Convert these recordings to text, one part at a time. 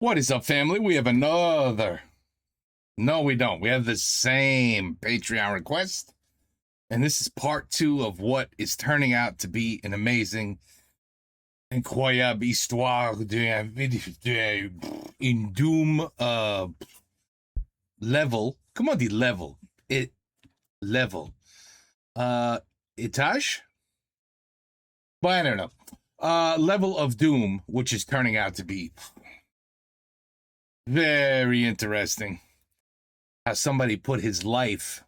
What is up, family? We have another. No, we don't. We have the same Patreon request. And this is part 2 of what is turning out to be an amazing, incroyable histoire in Doom level. Comment on dit level? Level. Etage? But I don't know. Level of Doom, which is turning out to be very interesting. How somebody put his life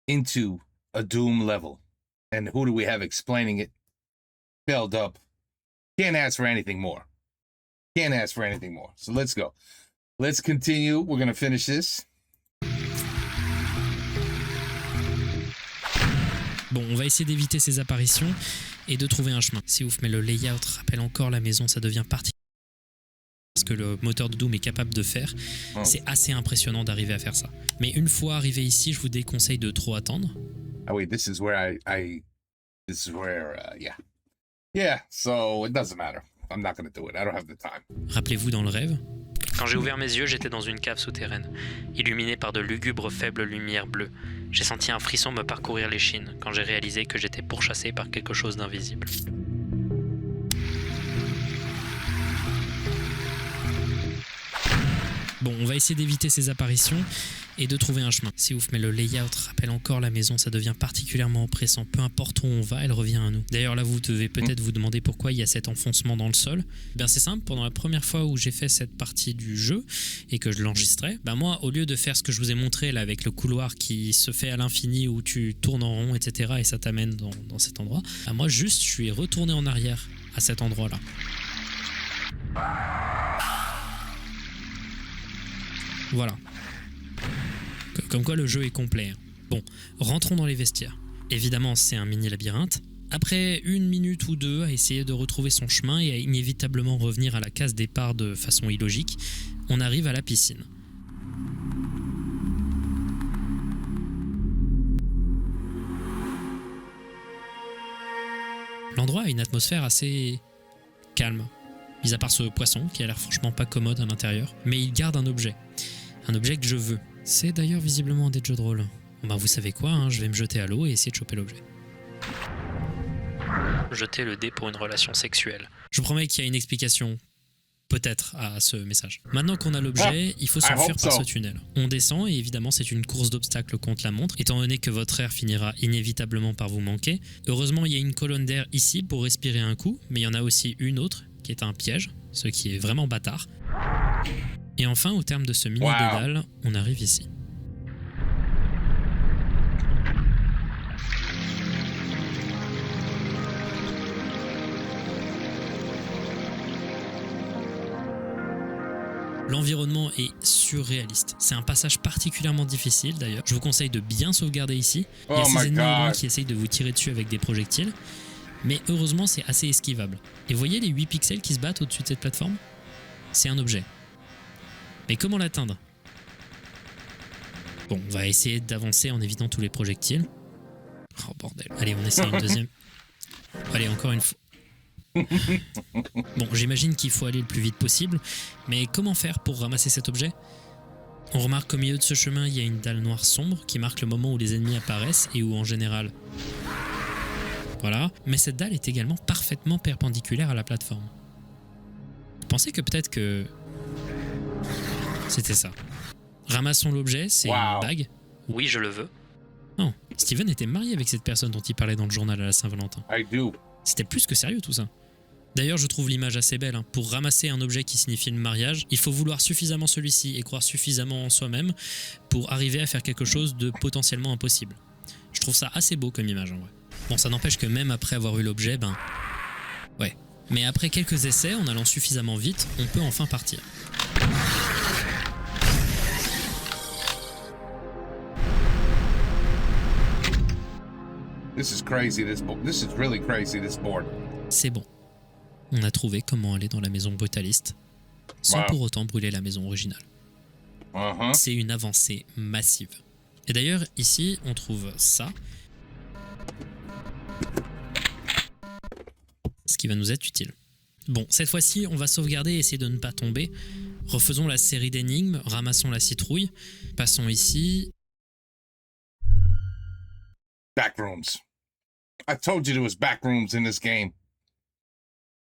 into a Doom level. And who do we have explaining it? Filled up. Can't ask for anything more. Can't ask for anything more. So let's go. Let's continue. We're going to finish this. Bon, on va essayer d'éviter ces apparitions et de trouver un chemin. C'est ouf, mais le layout rappelle encore la maison, ça devient particulier. Ce que le moteur de Doom est capable de faire, c'est assez impressionnant d'arriver à faire ça. Mais une fois arrivé ici, je vous déconseille de trop attendre. Ah oui, this is where yeah, so it doesn't matter. I'm not going to do it. I don't have the time. Rappelez-vous dans le rêve. Quand j'ai ouvert mes yeux, j'étais dans une cave souterraine, illuminée par de lugubres faibles lumières bleues. J'ai senti un frisson me parcourir l'échine quand j'ai réalisé que j'étais pourchassé par quelque chose d'invisible. Bon, on va essayer d'éviter ces apparitions et de trouver un chemin. C'est ouf, mais le layout rappelle encore la maison, ça devient particulièrement oppressant. Peu importe où on va, elle revient à nous. D'ailleurs, là, vous devez peut-être vous demander pourquoi il y a cet enfoncement dans le sol. Bien, c'est simple, pendant la première fois où j'ai fait cette partie du jeu et que je l'enregistrais, moi, au lieu de faire ce que je vous ai montré là avec le couloir qui se fait à l'infini où tu tournes en rond, etc. et ça t'amène dans cet endroit, moi, juste, je suis retourné en arrière à cet endroit-là. Voilà. Comme quoi le jeu est complet. Bon, rentrons dans les vestiaires. Évidemment, c'est un mini-labyrinthe. Après 1 minute ou 2 à essayer de retrouver son chemin et à inévitablement revenir à la case départ de façon illogique, on arrive à la piscine. L'endroit a une atmosphère assez calme, mis à part ce poisson qui a l'air franchement pas commode à l'intérieur, mais il garde un objet que je veux. C'est d'ailleurs visiblement un des jeux de rôle. Bon vous savez quoi, je vais me jeter à l'eau et essayer de choper l'objet. Jeter le dé pour une relation sexuelle. Je vous promets qu'il y a une explication, peut-être, à ce message. Maintenant qu'on a l'objet, il faut s'enfuir par ce tunnel. On descend et évidemment c'est une course d'obstacles contre la montre, étant donné que votre air finira inévitablement par vous manquer. Heureusement, il y a une colonne d'air ici pour respirer un coup, mais il y en a aussi une autre qui est un piège, ce qui est vraiment bâtard. Et enfin, au terme de ce mini-dédale, on arrive ici. L'environnement est surréaliste. C'est un passage particulièrement difficile d'ailleurs. Je vous conseille de bien sauvegarder ici. Il y a ces ennemis qui essayent de vous tirer dessus avec des projectiles. Mais heureusement, c'est assez esquivable. Et voyez les 8 pixels qui se battent au-dessus de cette plateforme ? C'est un objet. Mais comment l'atteindre ? Bon, on va essayer d'avancer en évitant tous les projectiles. Oh bordel. Allez, on essaie une deuxième. Allez, encore une fois. Bon, j'imagine qu'il faut aller le plus vite possible, mais comment faire pour ramasser cet objet ? On remarque qu'au milieu de ce chemin, il y a une dalle noire sombre qui marque le moment où les ennemis apparaissent et où en général... Voilà, mais cette dalle est également parfaitement perpendiculaire à la plateforme. Vous pensez que peut-être que... C'était ça. Ramassons l'objet, c'est une bague. Oui, je le veux. Non, Steven était marié avec cette personne dont il parlait dans le journal à la Saint-Valentin. C'était plus que sérieux tout ça. D'ailleurs, je trouve l'image assez belle. Pour ramasser un objet qui signifie le mariage, il faut vouloir suffisamment celui-ci et croire suffisamment en soi-même pour arriver à faire quelque chose de potentiellement impossible. Je trouve ça assez beau comme image en vrai. Bon, ça n'empêche que même après avoir eu l'objet, ouais. Mais après quelques essais, en allant suffisamment vite, on peut enfin partir. This is crazy, this is really crazy, this board. C'est bon. On a trouvé comment aller dans la maison brutaliste sans pour autant brûler la maison originale. C'est une avancée massive. Et d'ailleurs, ici, on trouve ça. Ce qui va nous être utile. Bon, cette fois-ci, on va sauvegarder et essayer de ne pas tomber. Refaisons la série d'énigmes, ramassons la citrouille. Passons ici. Backrooms. I told you there was backrooms in this game.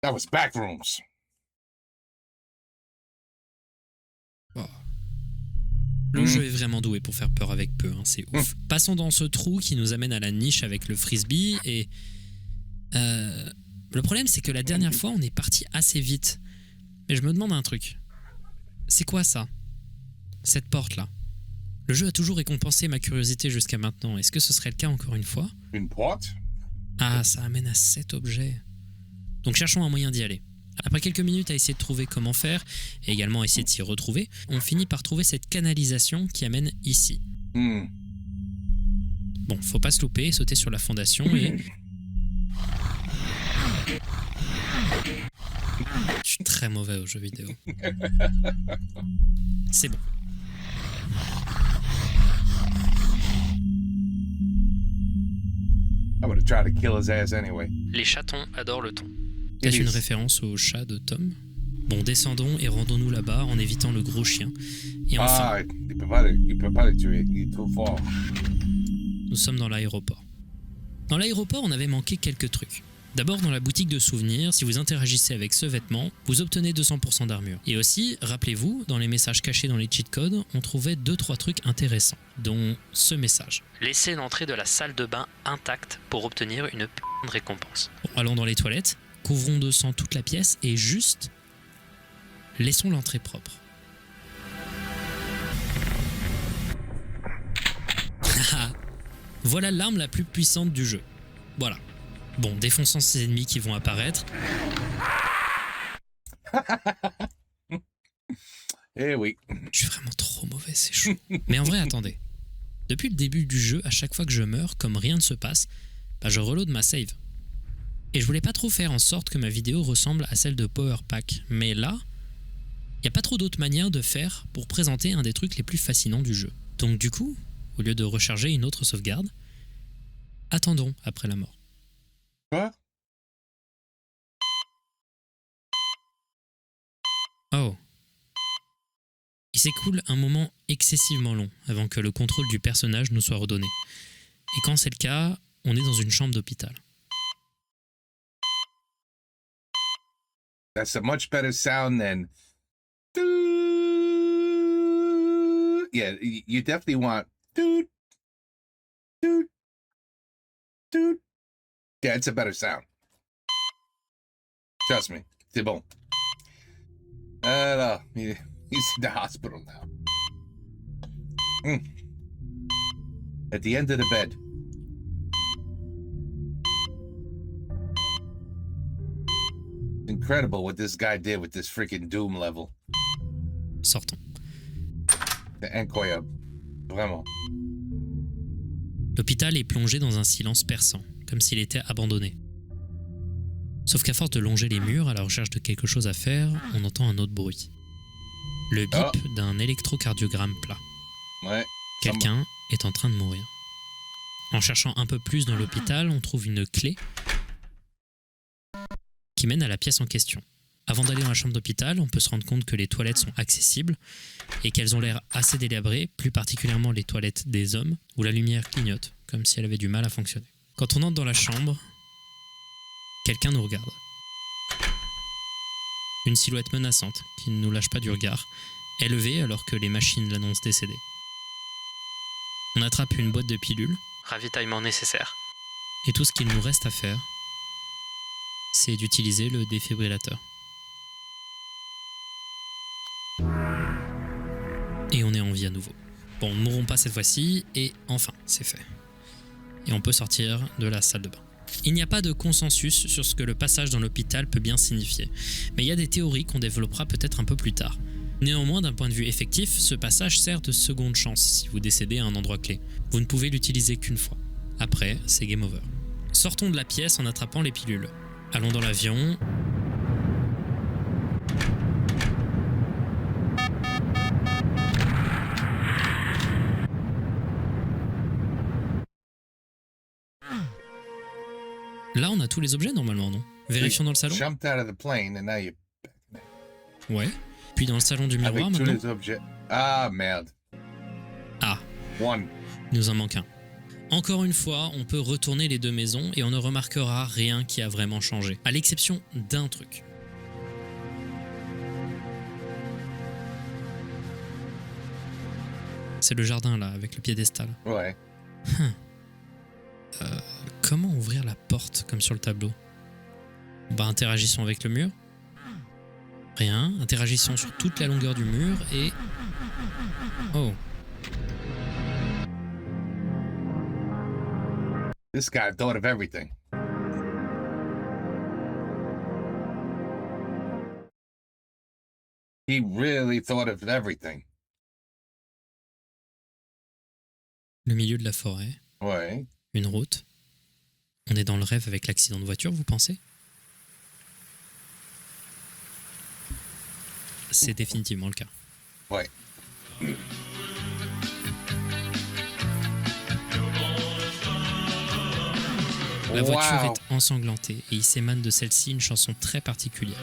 That was backrooms. Oh. Le jeu est vraiment doué pour faire peur avec peu, hein, c'est ouf. Passons dans ce trou qui nous amène à la niche avec le frisbee et... le problème, c'est que la dernière fois, on est parti assez vite. Mais je me demande un truc. C'est quoi ça? Cette porte-là. Le jeu a toujours récompensé ma curiosité jusqu'à maintenant. Est-ce que ce serait le cas encore une fois? Une porte? Ah, ça amène à cet objet. Donc cherchons un moyen d'y aller. Après quelques minutes à essayer de trouver comment faire, et également essayer de s'y retrouver, on finit par trouver cette canalisation qui amène ici. Bon, faut pas se louper et sauter sur la fondation et... Je suis très mauvais aux jeux vidéo. C'est bon. Les chatons adorent le thon. Est-ce une référence au chat de Tom? Bon, descendons et rendons-nous là-bas en évitant le gros chien. Et enfin... il peut pas le tuer, il est trop fort. Nous sommes dans l'aéroport. Dans l'aéroport, on avait manqué quelques trucs. D'abord, dans la boutique de souvenirs, si vous interagissez avec ce vêtement, vous obtenez 200% d'armure. Et aussi, rappelez-vous, dans les messages cachés dans les cheat codes, on trouvait 2-3 trucs intéressants, dont ce message. Laissez l'entrée de la salle de bain intacte pour obtenir une p*** de récompense. Bon, allons dans les toilettes, couvrons de sang toute la pièce et juste laissons l'entrée propre. Voilà l'arme la plus puissante du jeu. Voilà. Bon, défonçons ces ennemis qui vont apparaître. Eh oui. Je suis vraiment trop mauvais, c'est chaud. Mais en vrai, attendez. Depuis le début du jeu, à chaque fois que je meurs, comme rien ne se passe, bah je reload ma save. Et je voulais pas trop faire en sorte que ma vidéo ressemble à celle de Powerpack. Mais là, il n'y a pas trop d'autres manières de faire pour présenter un des trucs les plus fascinants du jeu. Donc du coup, au lieu de recharger une autre sauvegarde, attendons après la mort. Quoi? Oh. Il s'écoule un moment excessivement long avant que le contrôle du personnage nous soit redonné. Et quand c'est le cas, on est dans une chambre d'hôpital. That's a much better sound than... Yeah, you definitely want... Yeah, it's a better sound. Trust me, c'est bon. Alors, he's in the hospital now. At the end of the bed. Incredible what this guy did with this freaking Doom level. Sortons. C'est incroyable. Vraiment. L'hôpital est plongé dans un silence perçant, comme s'il était abandonné. Sauf qu'à force de longer les murs à la recherche de quelque chose à faire, on entend un autre bruit. Le bip d'un électrocardiogramme plat. Ouais. Quelqu'un est en train de mourir. En cherchant un peu plus dans l'hôpital, on trouve une clé qui mène à la pièce en question. Avant d'aller dans la chambre d'hôpital, on peut se rendre compte que les toilettes sont accessibles et qu'elles ont l'air assez délabrées, plus particulièrement les toilettes des hommes, où la lumière clignote, comme si elle avait du mal à fonctionner. Quand on entre dans la chambre, quelqu'un nous regarde. Une silhouette menaçante qui ne nous lâche pas du regard, élevée alors que les machines l'annoncent décédée. On attrape une boîte de pilules, ravitaillement nécessaire, et tout ce qu'il nous reste à faire, c'est d'utiliser le défibrillateur. Et on est en vie à nouveau. Bon, nous ne mourrons pas cette fois-ci, et enfin, c'est fait. Et on peut sortir de la salle de bain. Il n'y a pas de consensus sur ce que le passage dans l'hôpital peut bien signifier, mais il y a des théories qu'on développera peut-être un peu plus tard. Néanmoins, d'un point de vue effectif, ce passage sert de seconde chance si vous décédez à un endroit clé. Vous ne pouvez l'utiliser qu'une fois. Après, c'est game over. Sortons de la pièce en attrapant les pilules. Allons dans l'avion. Là, on a tous les objets normalement, non? Vérifions dans le salon. Ouais. Puis dans le salon du miroir maintenant. Ah, merde. Ah. Il nous en manque un. Encore une fois, on peut retourner les deux maisons et on ne remarquera rien qui a vraiment changé, à l'exception d'un truc. C'est le jardin là, avec le piédestal. Ouais. Comment ouvrir la porte comme sur le tableau? Bah, interagissons avec le mur. Rien. Interagissons sur toute la longueur du mur et... Oh. This guy thought of everything. He really thought of everything. Le milieu de la forêt. Ouais. Une route. On est dans le rêve avec l'accident de voiture, vous pensez? C'est définitivement le cas. Ouais. La voiture est ensanglantée et il s'émane de celle-ci une chanson très particulière.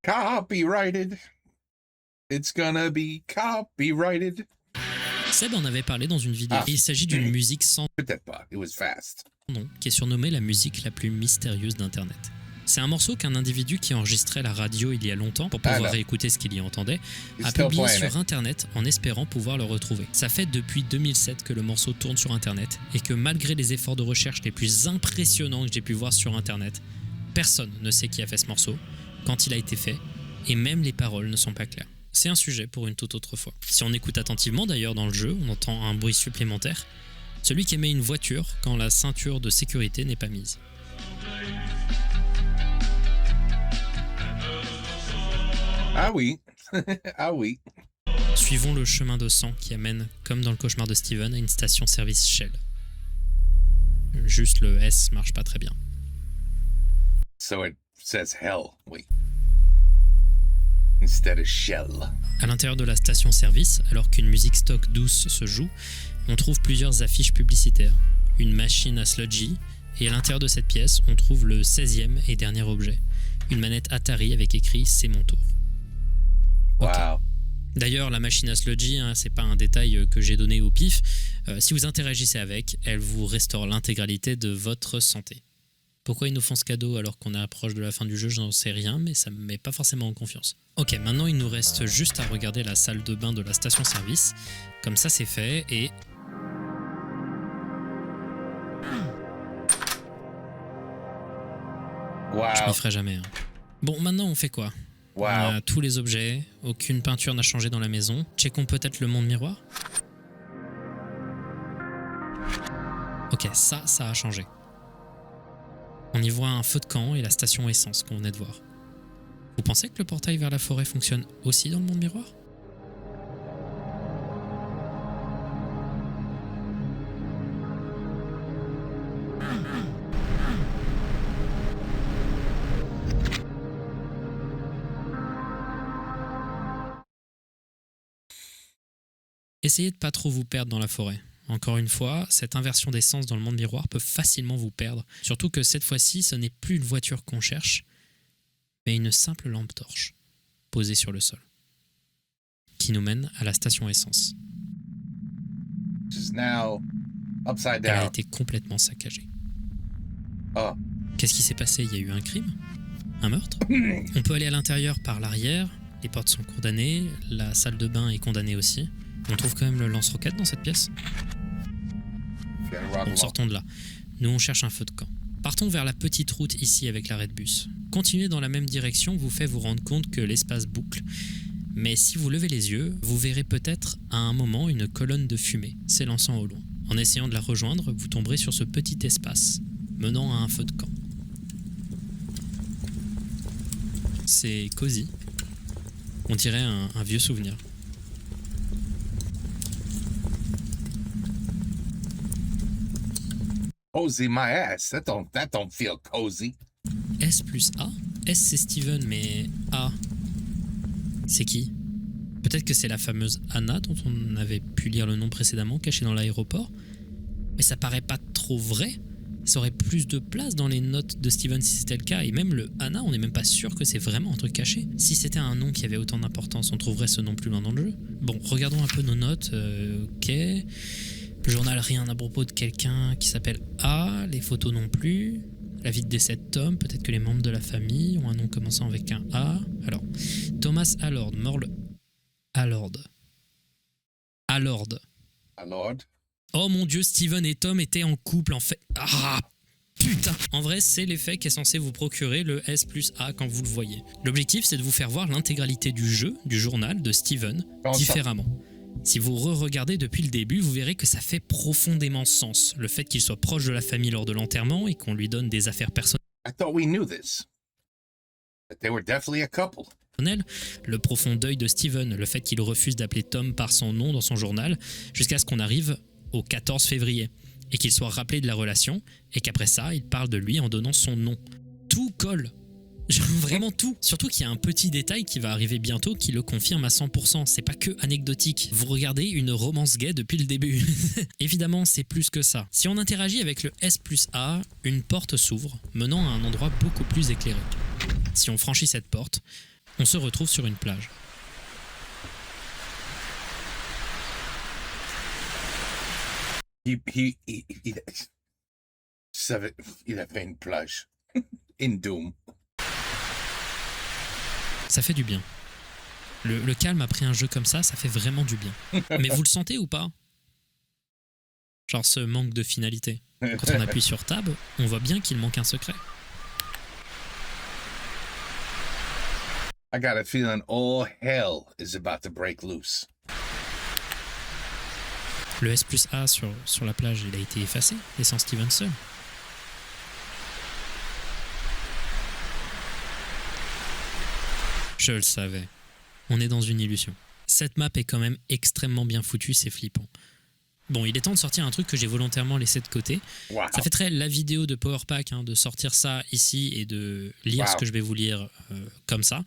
Copyrighted. It's gonna be copyrighted. Seb en avait parlé dans une vidéo. Il s'agit d'une musique sans Peut-être pas. It was fast. nom, qui est surnommée la musique la plus mystérieuse d'Internet. C'est un morceau qu'un individu qui enregistrait la radio il y a longtemps pour pouvoir réécouter ce qu'il y entendait a publié sur Internet en espérant pouvoir le retrouver. Ça fait depuis 2007 que le morceau tourne sur Internet et que malgré les efforts de recherche les plus impressionnants que j'ai pu voir sur Internet, personne ne sait qui a fait ce morceau, quand il a été fait, et même les paroles ne sont pas claires. C'est un sujet pour une toute autre fois. Si on écoute attentivement d'ailleurs dans le jeu, on entend un bruit supplémentaire, celui qui émet une voiture quand la ceinture de sécurité n'est pas mise. Ah oui, ah oui. Suivons le chemin de sang qui amène, comme dans le cauchemar de Steven, à une station-service Shell. Juste le S marche pas très bien. So it says hell, oui. Instead of Shell. À l'intérieur de la station-service, alors qu'une musique stock douce se joue, on trouve plusieurs affiches publicitaires, une machine à sludgy, et à l'intérieur de cette pièce, on trouve le 16e et dernier objet, une manette Atari avec écrit « C'est mon tour ». Okay. Wow. D'ailleurs, la machine à sludgy, c'est pas un détail que j'ai donné au pif. Si vous interagissez avec, elle vous restaure l'intégralité de votre santé. Pourquoi ils nous font ce cadeau alors qu'on approche de la fin du jeu, j'en sais rien, mais ça me met pas forcément en confiance. Ok, maintenant il nous reste juste à regarder la salle de bain de la station-service. Comme ça c'est fait et... Wow. Je m'y ferai jamais. Bon, maintenant on fait quoi? Wow. On a tous les objets, aucune peinture n'a changé dans la maison. Checkons peut-être le monde miroir. Ok, ça a changé. On y voit un feu de camp et la station essence qu'on venait de voir. Vous pensez que le portail vers la forêt fonctionne aussi dans le monde miroir? Essayez de pas trop vous perdre dans la forêt. Encore une fois, cette inversion d'essence dans le monde miroir peut facilement vous perdre, surtout que cette fois-ci, ce n'est plus une voiture qu'on cherche, mais une simple lampe torche, posée sur le sol, qui nous mène à la station essence. Elle a été complètement saccagée. Oh. Qu'est-ce qui s'est passé? Il y a eu un crime? Un meurtre? On peut aller à l'intérieur par l'arrière, les portes sont condamnées, la salle de bain est condamnée aussi. On trouve quand même le lance-roquette dans cette pièce. Bon, sortons de là. Nous, on cherche un feu de camp. Partons vers la petite route ici avec l'arrêt de bus. Continuer dans la même direction vous fait vous rendre compte que l'espace boucle. Mais si vous levez les yeux, vous verrez peut-être à un moment une colonne de fumée s'élançant au loin. En essayant de la rejoindre, vous tomberez sur ce petit espace menant à un feu de camp. C'est cosy. On dirait un vieux souvenir. Cozy my ass. That don't feel cozy. S plus A? S c'est Steven, mais A, c'est qui? Peut-être que c'est la fameuse Anna dont on avait pu lire le nom précédemment, cachée dans l'aéroport. Mais ça paraît pas trop vrai. Ça aurait plus de place dans les notes de Steven si c'était le cas. Et même le Anna, on n'est même pas sûr que c'est vraiment un truc caché. Si c'était un nom qui avait autant d'importance, on trouverait ce nom plus loin dans le jeu. Bon, regardons un peu nos notes. Ok. Le journal, rien à propos de quelqu'un qui s'appelle A. Les photos non plus. La vie de décès de Tom. Peut-être que les membres de la famille ont un nom commençant avec un A. Alors, Thomas Allord, mort le... Allord. Oh mon Dieu, Steven et Tom étaient en couple en fait. Ah putain. En vrai, c'est l'effet qui est censé vous procurer le S+A quand vous le voyez. L'objectif, c'est de vous faire voir l'intégralité du jeu, du journal de Steven, différemment. Si vous re-regardez depuis le début, vous verrez que ça fait profondément sens. Le fait qu'il soit proche de la famille lors de l'enterrement et qu'on lui donne des affaires personnelles. I thought we knew this. But they were definitely a couple. Le profond deuil de Steven, le fait qu'il refuse d'appeler Tom par son nom dans son journal, jusqu'à ce qu'on arrive au 14 février, et qu'il soit rappelé de la relation, et qu'après ça, il parle de lui en donnant son nom. Tout colle. Vraiment tout. Surtout qu'il y a un petit détail qui va arriver bientôt qui le confirme à 100%. C'est pas que anecdotique. Vous regardez une romance gay depuis le début. Évidemment, c'est plus que ça. Si on interagit avec le S+A, une porte s'ouvre, menant à un endroit beaucoup plus éclairé. Si on franchit cette porte, on se retrouve sur une plage. Il a fait une plage. In Doom. Ça fait du bien. Le calme après un jeu comme ça fait vraiment du bien. Mais vous le sentez ou pas? Genre ce manque de finalité. Quand on appuie sur Tab, on voit bien qu'il manque un secret. I got a feeling all hell is about to break loose. Le S+A sur la plage, il a été effacé, laissant Steven seul. Je le savais. On est dans une illusion. Cette map est quand même extrêmement bien foutue, c'est flippant. Bon, il est temps de sortir un truc que j'ai volontairement laissé de côté. Wow. Ça fait très la vidéo de Powerpack, de sortir ça ici et de lire ce que je vais vous lire comme ça.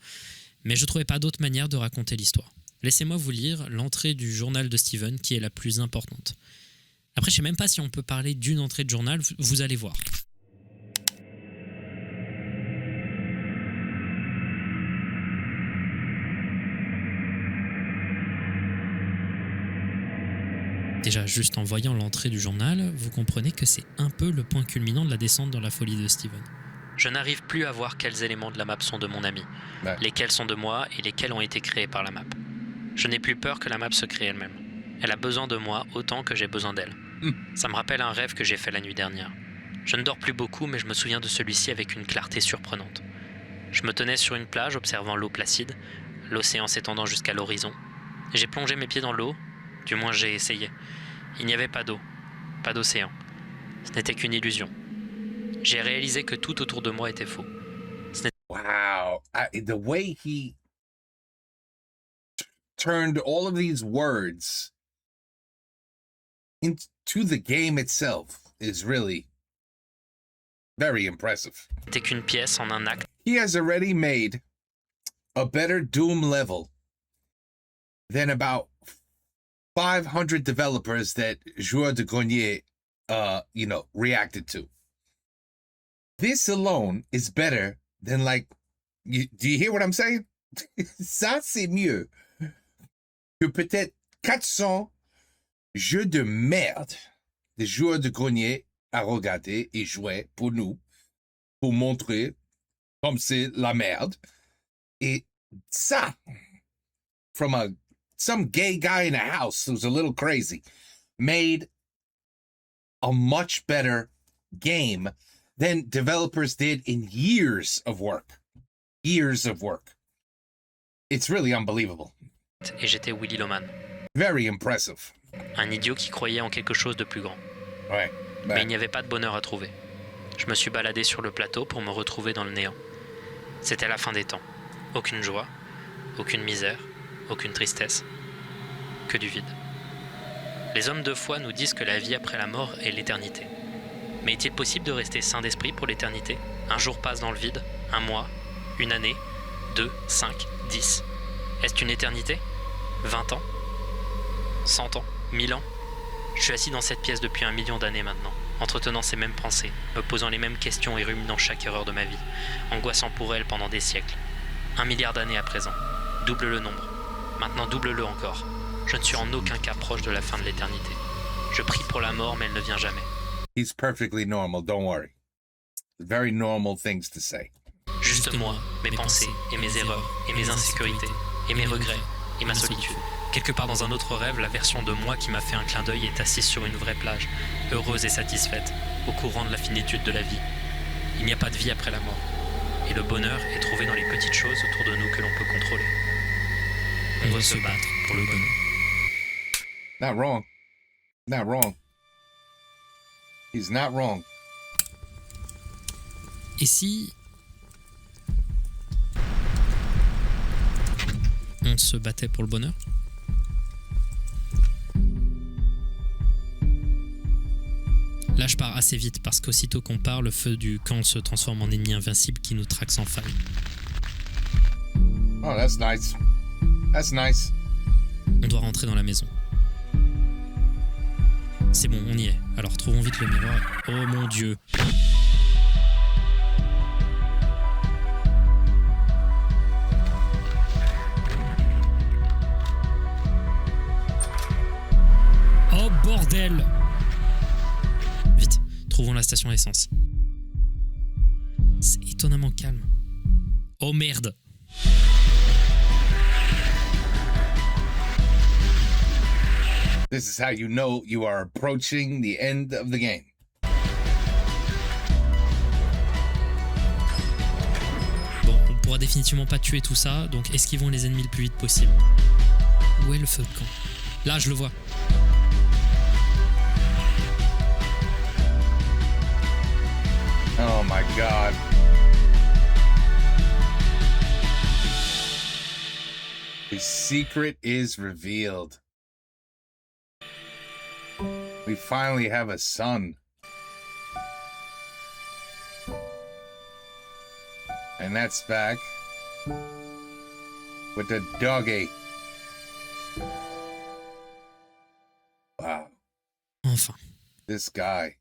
Mais je ne trouvais pas d'autre manière de raconter l'histoire. Laissez-moi vous lire l'entrée du journal de Steven qui est la plus importante. Après, je ne sais même pas si on peut parler d'une entrée de journal, vous allez voir. Déjà, juste en voyant l'entrée du journal, vous comprenez que c'est un peu le point culminant de la descente dans la folie de Steven. Je n'arrive plus à voir quels éléments de la map sont de mon ami, lesquels sont de moi et lesquels ont été créés par la map. Je n'ai plus peur que la map se crée elle-même. Elle a besoin de moi autant que j'ai besoin d'elle. Ça me rappelle un rêve que j'ai fait la nuit dernière. Je ne dors plus beaucoup, mais je me souviens de celui-ci avec une clarté surprenante. Je me tenais sur une plage observant l'eau placide, l'océan s'étendant jusqu'à l'horizon. J'ai plongé mes pieds dans l'eau, du moins j'ai essayé. Il n'y avait pas d'eau, pas d'océan. Ce n'était qu'une illusion. J'ai réalisé que tout autour de moi était faux. Wow, the way he turned all of these words into the game itself is really very impressive. C'était qu'une pièce en un acte. He has already made a better Doom level than about 500 developers that Joueur de Grenier, reacted to. This alone is better than do you hear what I'm saying? Ça, c'est mieux que peut-être 400 jeux de merde des Joueurs de Grenier à regarder et jouer pour nous, pour montrer comme c'est la merde. Et ça, from some gay guy in a house who's a little crazy, made a much better game than developers did in years of work. Years of work. It's really unbelievable. Et j'étais Willy Loman. Very impressive. Un idiot qui croyait en quelque chose de plus grand. Ouais. Mais il n'y avait pas de bonheur à trouver. Je me suis baladé sur le plateau pour me retrouver dans le néant. C'était la fin des temps. Aucune joie, aucune misère, aucune tristesse, que du vide. Les hommes de foi nous disent que la vie après la mort est l'éternité. Mais est-il possible de rester sain d'esprit pour l'éternité? Un jour passe dans le vide, un mois, une année, 2, 5, 10. Est-ce une éternité? 20 ans 100 ans 1000 ans. Je suis assis dans cette pièce depuis 1 million d'années maintenant, entretenant ces mêmes pensées, me posant les mêmes questions et ruminant chaque erreur de ma vie, angoissant pour elle pendant des siècles. 1 milliard d'années à présent. Double le nombre. Maintenant double-le encore. Je ne suis en aucun cas proche de la fin de l'éternité. Je prie pour la mort, mais elle ne vient jamais. He's perfectly normal, don't worry. Very normal things to say. Juste moi, mes pensées, et mes erreurs, et mes insécurités, et mes regrets, et ma solitude. Quelque part dans un autre rêve, la version de moi qui m'a fait un clin d'œil est assise sur une vraie plage, heureuse et satisfaite, au courant de la finitude de la vie. Il n'y a pas de vie après la mort. Et le bonheur est trouvé dans les petites choses autour de nous que l'on peut contrôler. On doit se battre pour le bonheur. Not wrong. Not wrong. He's not wrong. Et si on se battait pour le bonheur? Là, je pars assez vite parce qu'aussitôt qu'on part, le feu du camp se transforme en ennemi invincible qui nous traque sans faille. Oh, that's nice. That's nice. On doit rentrer dans la maison. C'est bon, on y est. Alors, trouvons vite le miroir. Oh mon Dieu. Oh bordel! Vite, trouvons la station essence. C'est étonnamment calme. Oh merde! This is how you know you are approaching the end of the game. Bon, on pourra définitivement pas tuer tout ça, donc esquivons les ennemis le plus vite possible. Où est le feu de camp? Là, je le vois. Oh my God. The secret is revealed. We finally have a son. And that's back with the doggy. Wow. Enfin. This guy.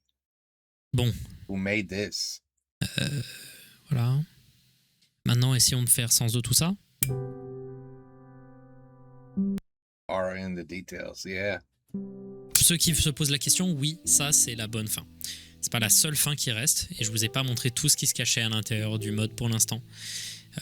Bon. Who made this? Voilà. Maintenant, essayons de faire sens de tout ça. Are in the details, yeah. Pour ceux qui se posent la question, oui, ça c'est la bonne fin. C'est pas la seule fin qui reste, et je vous ai pas montré tout ce qui se cachait à l'intérieur du mode pour l'instant.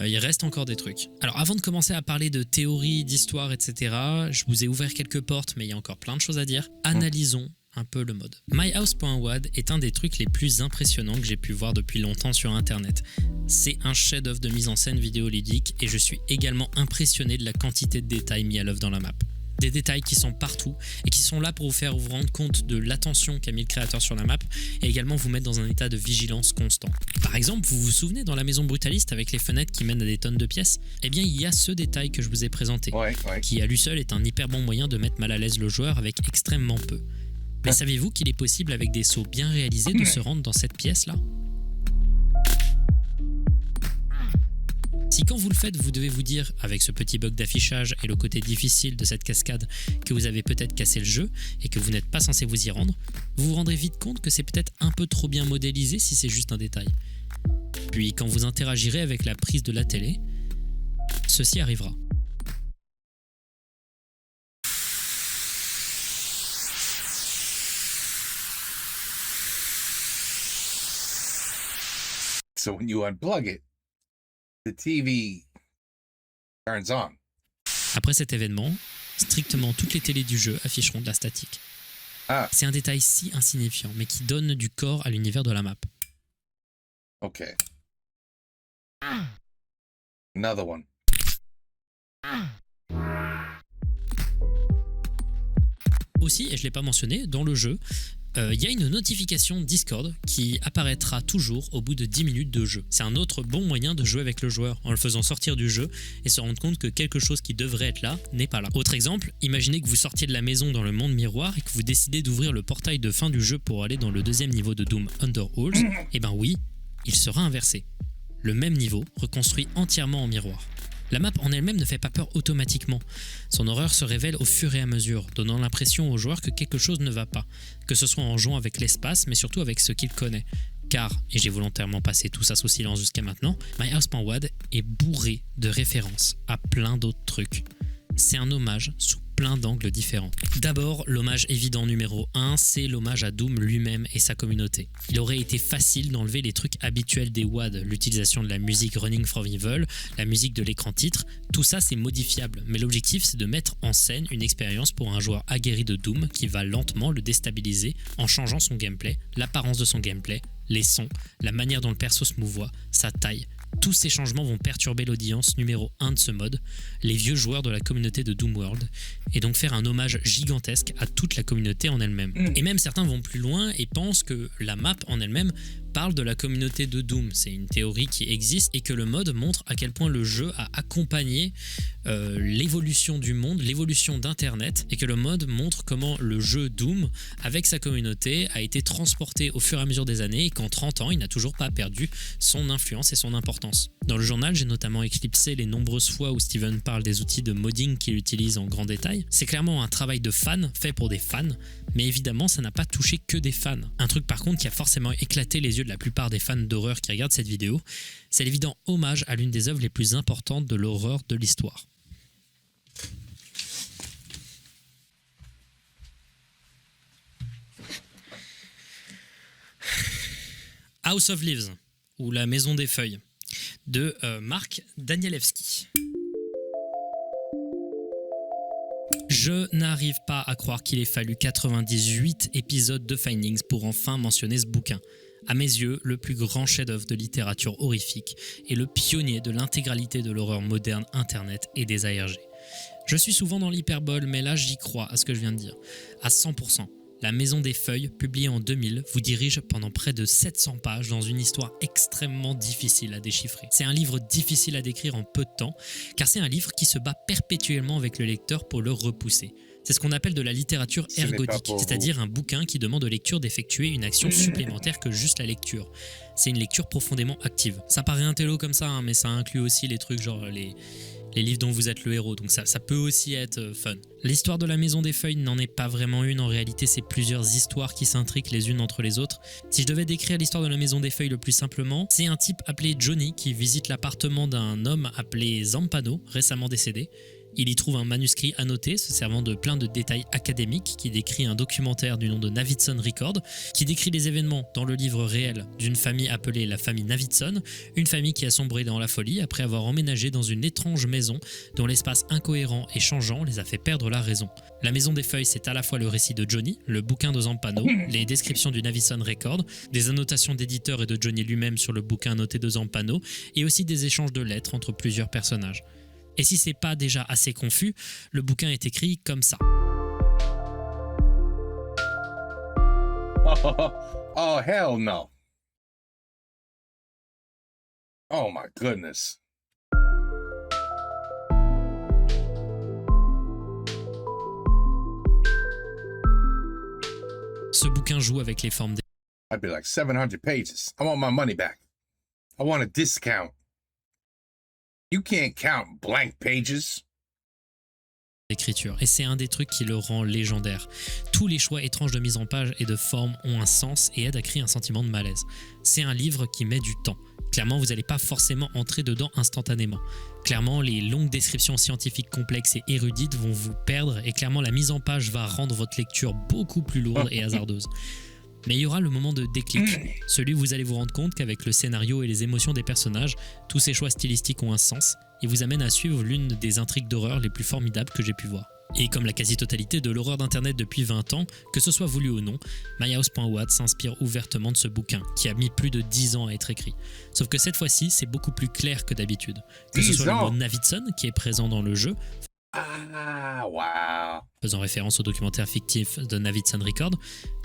Il reste encore des trucs. Alors avant de commencer à parler de théories, d'histoire, etc., je vous ai ouvert quelques portes, mais il y a encore plein de choses à dire. Analysons un peu le mode. MyHouse.wad est un des trucs les plus impressionnants que j'ai pu voir depuis longtemps sur internet. C'est un chef-d'œuvre de mise en scène vidéoludique, et je suis également impressionné de la quantité de détails mis à l'œuvre dans la map. Des détails qui sont partout et qui sont là pour vous faire vous rendre compte de l'attention qu'a mis le créateur sur la map et également vous mettre dans un état de vigilance constant. Par exemple, vous vous souvenez dans la maison brutaliste avec les fenêtres qui mènent à des tonnes de pièces? Eh bien, il y a ce détail que je vous ai présenté, qui à lui seul est un hyper bon moyen de mettre mal à l'aise le joueur avec extrêmement peu. Mais saviez-vous qu'il est possible avec des sauts bien réalisés de se rendre dans cette pièce-là? Si quand vous le faites, vous devez vous dire, avec ce petit bug d'affichage et le côté difficile de cette cascade, que vous avez peut-être cassé le jeu et que vous n'êtes pas censé vous y rendre, vous vous rendrez vite compte que c'est peut-être un peu trop bien modélisé si c'est juste un détail. Puis quand vous interagirez avec la prise de la télé, ceci arrivera. So when you unplug it, the TV turns on. Après cet événement, strictement toutes les télés du jeu afficheront de la statique. Ah. C'est un détail si insignifiant, mais qui donne du corps à l'univers de la map. Ok. Another one. Aussi, et je ne l'ai pas mentionné, dans le jeu, y a une notification Discord qui apparaîtra toujours au bout de 10 minutes de jeu. C'est un autre bon moyen de jouer avec le joueur en le faisant sortir du jeu et se rendre compte que quelque chose qui devrait être là n'est pas là. Autre exemple, imaginez que vous sortiez de la maison dans le monde miroir et que vous décidez d'ouvrir le portail de fin du jeu pour aller dans le deuxième niveau de Doom Underhalls. Et ben oui, il sera inversé. Le même niveau reconstruit entièrement en miroir. La map en elle-même ne fait pas peur automatiquement. Son horreur se révèle au fur et à mesure, donnant l'impression aux joueurs que quelque chose ne va pas, que ce soit en jouant avec l'espace, mais surtout avec ce qu'il connaît. Car, et j'ai volontairement passé tout ça sous silence jusqu'à maintenant, MyHouse.wad est bourré de références à plein d'autres trucs. C'est un hommage sous plein d'angles différents. D'abord, l'hommage évident numéro 1, c'est l'hommage à Doom lui-même et sa communauté. Il aurait été facile d'enlever les trucs habituels des WAD, l'utilisation de la musique Running from Evil, la musique de l'écran titre, tout ça c'est modifiable, mais l'objectif c'est de mettre en scène une expérience pour un joueur aguerri de Doom qui va lentement le déstabiliser en changeant son gameplay, l'apparence de son gameplay, les sons, la manière dont le perso se mouvoie, sa taille. Tous ces changements vont perturber l'audience numéro 1 de ce mode, les vieux joueurs de la communauté de Doom World, et donc faire un hommage gigantesque à toute la communauté en elle-même. Et même certains vont plus loin et pensent que la map en elle-même parle de la communauté de Doom. C'est une théorie qui existe et que le mode montre à quel point le jeu a accompagné l'évolution du monde, l'évolution d'Internet, et que le mode montre comment le jeu Doom, avec sa communauté, a été transporté au fur et à mesure des années et qu'en 30 ans, il n'a toujours pas perdu son influence et son importance. Dans le journal, j'ai notamment éclipsé les nombreuses fois où Steven parle des outils de modding qu'il utilise en grand détail. C'est clairement un travail de fan, fait pour des fans, mais évidemment, ça n'a pas touché que des fans. Un truc par contre qui a forcément éclaté les yeux de la plupart des fans d'horreur qui regardent cette vidéo, c'est l'évident hommage à l'une des œuvres les plus importantes de l'horreur de l'histoire. House of Leaves, ou La Maison des Feuilles, de Mark Danielewski. Je n'arrive pas à croire qu'il ait fallu 98 épisodes de Findings pour enfin mentionner ce bouquin. À mes yeux, le plus grand chef-d'œuvre de littérature horrifique et le pionnier de l'intégralité de l'horreur moderne Internet et des ARG. Je suis souvent dans l'hyperbole, mais là j'y crois à ce que je viens de dire, à 100%. La Maison des Feuilles, publiée en 2000, vous dirige pendant près de 700 pages dans une histoire extrêmement difficile à déchiffrer. C'est un livre difficile à décrire en peu de temps, car c'est un livre qui se bat perpétuellement avec le lecteur pour le repousser. C'est ce qu'on appelle de la littérature ergodique, c'est-à-dire un bouquin qui demande au lecteur d'effectuer une action supplémentaire que juste la lecture. C'est une lecture profondément active. Ça paraît un télo comme ça, hein, mais ça inclut aussi les trucs genre les livres dont vous êtes le héros, donc ça peut aussi être fun. L'histoire de la Maison des Feuilles n'en est pas vraiment une, en réalité c'est plusieurs histoires qui s'intriquent les unes entre les autres. Si je devais décrire l'histoire de la Maison des Feuilles le plus simplement, c'est un type appelé Johnny qui visite l'appartement d'un homme appelé Zampano, récemment décédé. Il y trouve un manuscrit annoté se servant de plein de détails académiques qui décrit un documentaire du nom de Navidson Record, qui décrit les événements dans le livre réel d'une famille appelée la famille Navidson, une famille qui a sombré dans la folie après avoir emménagé dans une étrange maison dont l'espace incohérent et changeant les a fait perdre la raison. La Maison des Feuilles, c'est à la fois le récit de Johnny, le bouquin de Zampano, les descriptions du Navidson Record, des annotations d'éditeurs et de Johnny lui-même sur le bouquin annoté de Zampano, et aussi des échanges de lettres entre plusieurs personnages. Et si c'est pas déjà assez confus, le bouquin est écrit comme ça. Oh hell no. Oh my goodness. Ce bouquin joue avec les formes des... I'd be like 700 pages. I want my money back. I want a discount. You can't count blank pages. Écriture. Et c'est un des trucs qui le rend légendaire. Tous les choix étranges de mise en page et de forme ont un sens et aident à créer un sentiment de malaise. C'est un livre qui met du temps. Clairement, vous n'allez pas forcément entrer dedans instantanément. Clairement, les longues descriptions scientifiques complexes et érudites vont vous perdre et clairement, la mise en page va rendre votre lecture beaucoup plus lourde et hasardeuse. Mais il y aura le moment de déclic, celui où vous allez vous rendre compte qu'avec le scénario et les émotions des personnages, tous ces choix stylistiques ont un sens et vous amènent à suivre l'une des intrigues d'horreur les plus formidables que j'ai pu voir. Et comme la quasi-totalité de l'horreur d'internet depuis 20 ans, que ce soit voulu ou non, MyHouse.wad s'inspire ouvertement de ce bouquin, qui a mis plus de 10 ans à être écrit. Sauf que cette fois-ci, c'est beaucoup plus clair que d'habitude. Que ce soit le mot Navidson qui est présent dans le jeu, faisant référence au documentaire fictif de Navidson Record,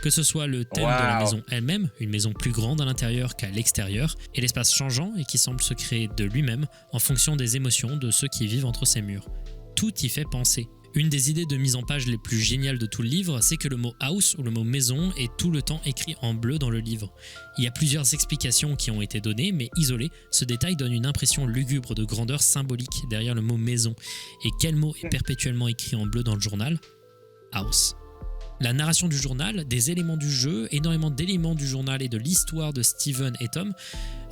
que ce soit le thème de la maison elle-même, une maison plus grande à l'intérieur qu'à l'extérieur, et l'espace changeant et qui semble se créer de lui-même en fonction des émotions de ceux qui vivent entre ces murs. Tout y fait penser. Une des idées de mise en page les plus géniales de tout le livre, c'est que le mot house ou le mot maison est tout le temps écrit en bleu dans le livre. Il y a plusieurs explications qui ont été données, mais isolé, ce détail donne une impression lugubre de grandeur symbolique derrière le mot maison. Et quel mot est perpétuellement écrit en bleu dans le journal ? House. La narration du journal, des éléments du jeu, énormément d'éléments du journal et de l'histoire de Steven et Tom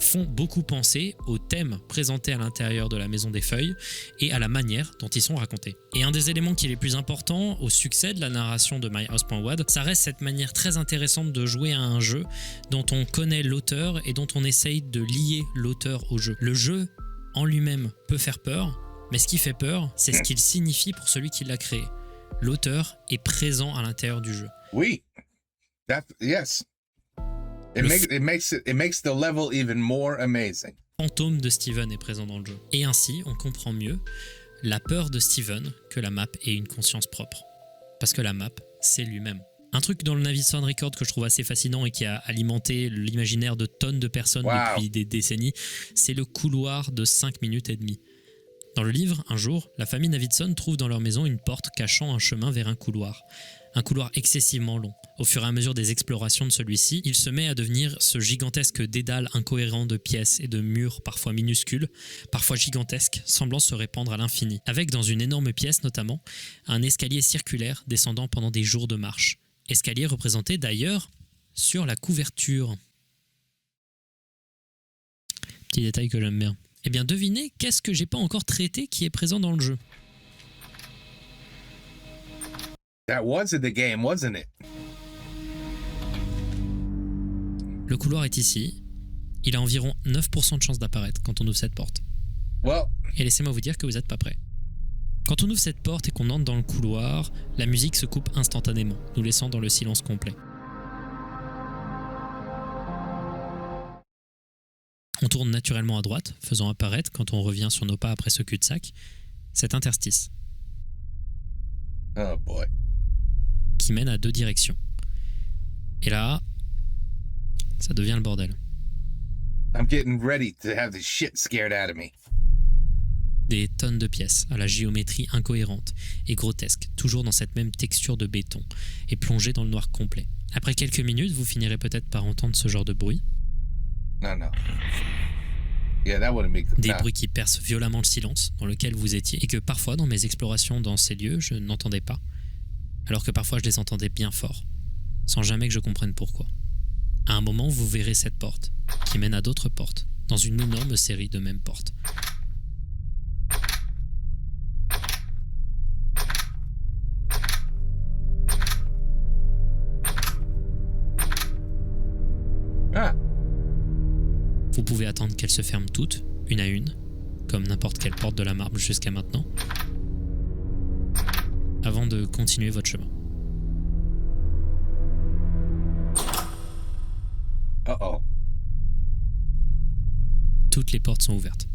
font beaucoup penser aux thèmes présentés à l'intérieur de la Maison des Feuilles et à la manière dont ils sont racontés. Et un des éléments qui est les plus importants au succès de la narration de My House.wad, ça reste cette manière très intéressante de jouer à un jeu dont on connaît l'auteur et dont on essaye de lier l'auteur au jeu. Le jeu en lui-même peut faire peur, mais ce qui fait peur, c'est ce qu'il signifie pour celui qui l'a créé. L'auteur est présent à l'intérieur du jeu. Oui. Yes. It makes the level even more amazing. Le fantôme de Steven est présent dans le jeu. Et ainsi, on comprend mieux la peur de Steven que la map ait une conscience propre. Parce que la map, c'est lui-même. Un truc dans le Navi Sound Record que je trouve assez fascinant et qui a alimenté l'imaginaire de tonnes de personnes depuis des décennies, c'est le couloir de 5 minutes et demie. Dans le livre, un jour, la famille Navidson trouve dans leur maison une porte cachant un chemin vers un couloir excessivement long. Au fur et à mesure des explorations de celui-ci, il se met à devenir ce gigantesque dédale incohérent de pièces et de murs parfois minuscules, parfois gigantesques, semblant se répandre à l'infini. Avec, dans une énorme pièce notamment, un escalier circulaire descendant pendant des jours de marche. Escalier représenté d'ailleurs sur la couverture. Petit détail que j'aime bien. Eh bien, devinez qu'est-ce que j'ai pas encore traité qui est présent dans le jeu. That was in the game, wasn't it? Le couloir est ici. Il a environ 9% de chance d'apparaître quand on ouvre cette porte. Well. Et laissez-moi vous dire que vous n'êtes pas prêts. Quand on ouvre cette porte et qu'on entre dans le couloir, la musique se coupe instantanément, nous laissant dans le silence complet. On tourne naturellement à droite, faisant apparaître, quand on revient sur nos pas après ce cul-de-sac, cet interstice. Oh boy. Qui mène à 2 directions. Et là, ça devient le bordel. I'm getting ready to have the shit scared out of me. Des tonnes de pièces, à la géométrie incohérente et grotesque, toujours dans cette même texture de béton, et plongées dans le noir complet. Après quelques minutes, vous finirez peut-être par entendre ce genre de bruit. No. Yeah, that wouldn't make... Des bruits qui percent violemment le silence dans lequel vous étiez, et que parfois, dans mes explorations dans ces lieux, je n'entendais pas, alors que parfois je les entendais bien fort, sans jamais que je comprenne pourquoi. À un moment, vous verrez cette porte, qui mène à d'autres portes, dans une énorme série de mêmes portes. Vous pouvez attendre qu'elles se ferment toutes, une à une, comme n'importe quelle porte de la marbre jusqu'à maintenant, avant de continuer votre chemin. Uh-oh. Toutes les portes sont ouvertes.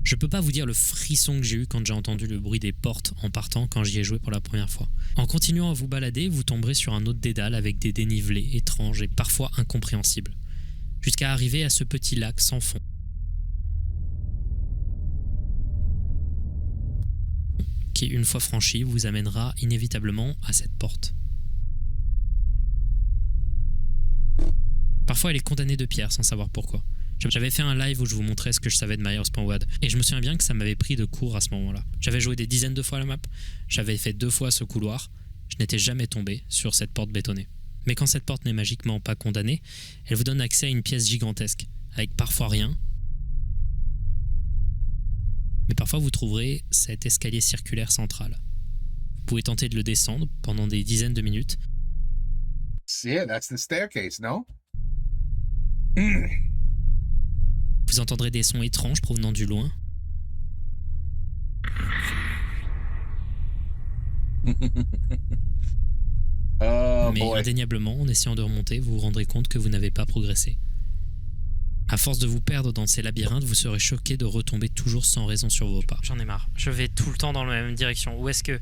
Je peux pas vous dire le frisson que j'ai eu quand j'ai entendu le bruit des portes en partant quand j'y ai joué pour la première fois. En continuant à vous balader, vous tomberez sur un autre dédale avec des dénivelés étranges et parfois incompréhensibles, jusqu'à arriver à ce petit lac sans fond. Qui, une fois franchi, vous amènera inévitablement à cette porte. Parfois, elle est condamnée de pierre sans savoir pourquoi. J'avais fait un live où je vous montrais ce que je savais de My House.wad, et je me souviens bien que ça m'avait pris de court à ce moment-là. J'avais joué des dizaines de fois la map, j'avais fait 2 fois ce couloir, je n'étais jamais tombé sur cette porte bétonnée. Mais quand cette porte n'est magiquement pas condamnée, elle vous donne accès à une pièce gigantesque, avec parfois rien. Mais parfois vous trouverez cet escalier circulaire central. Vous pouvez tenter de le descendre pendant des dizaines de minutes. Yeah, that's the staircase, no? Vous entendrez des sons étranges provenant du loin. Mais indéniablement, en essayant de remonter, vous vous rendrez compte que vous n'avez pas progressé. À force de vous perdre dans ces labyrinthes, vous serez choqué de retomber toujours sans raison sur vos pas. J'en ai marre. Je vais tout le temps dans la même direction. Où est-ce que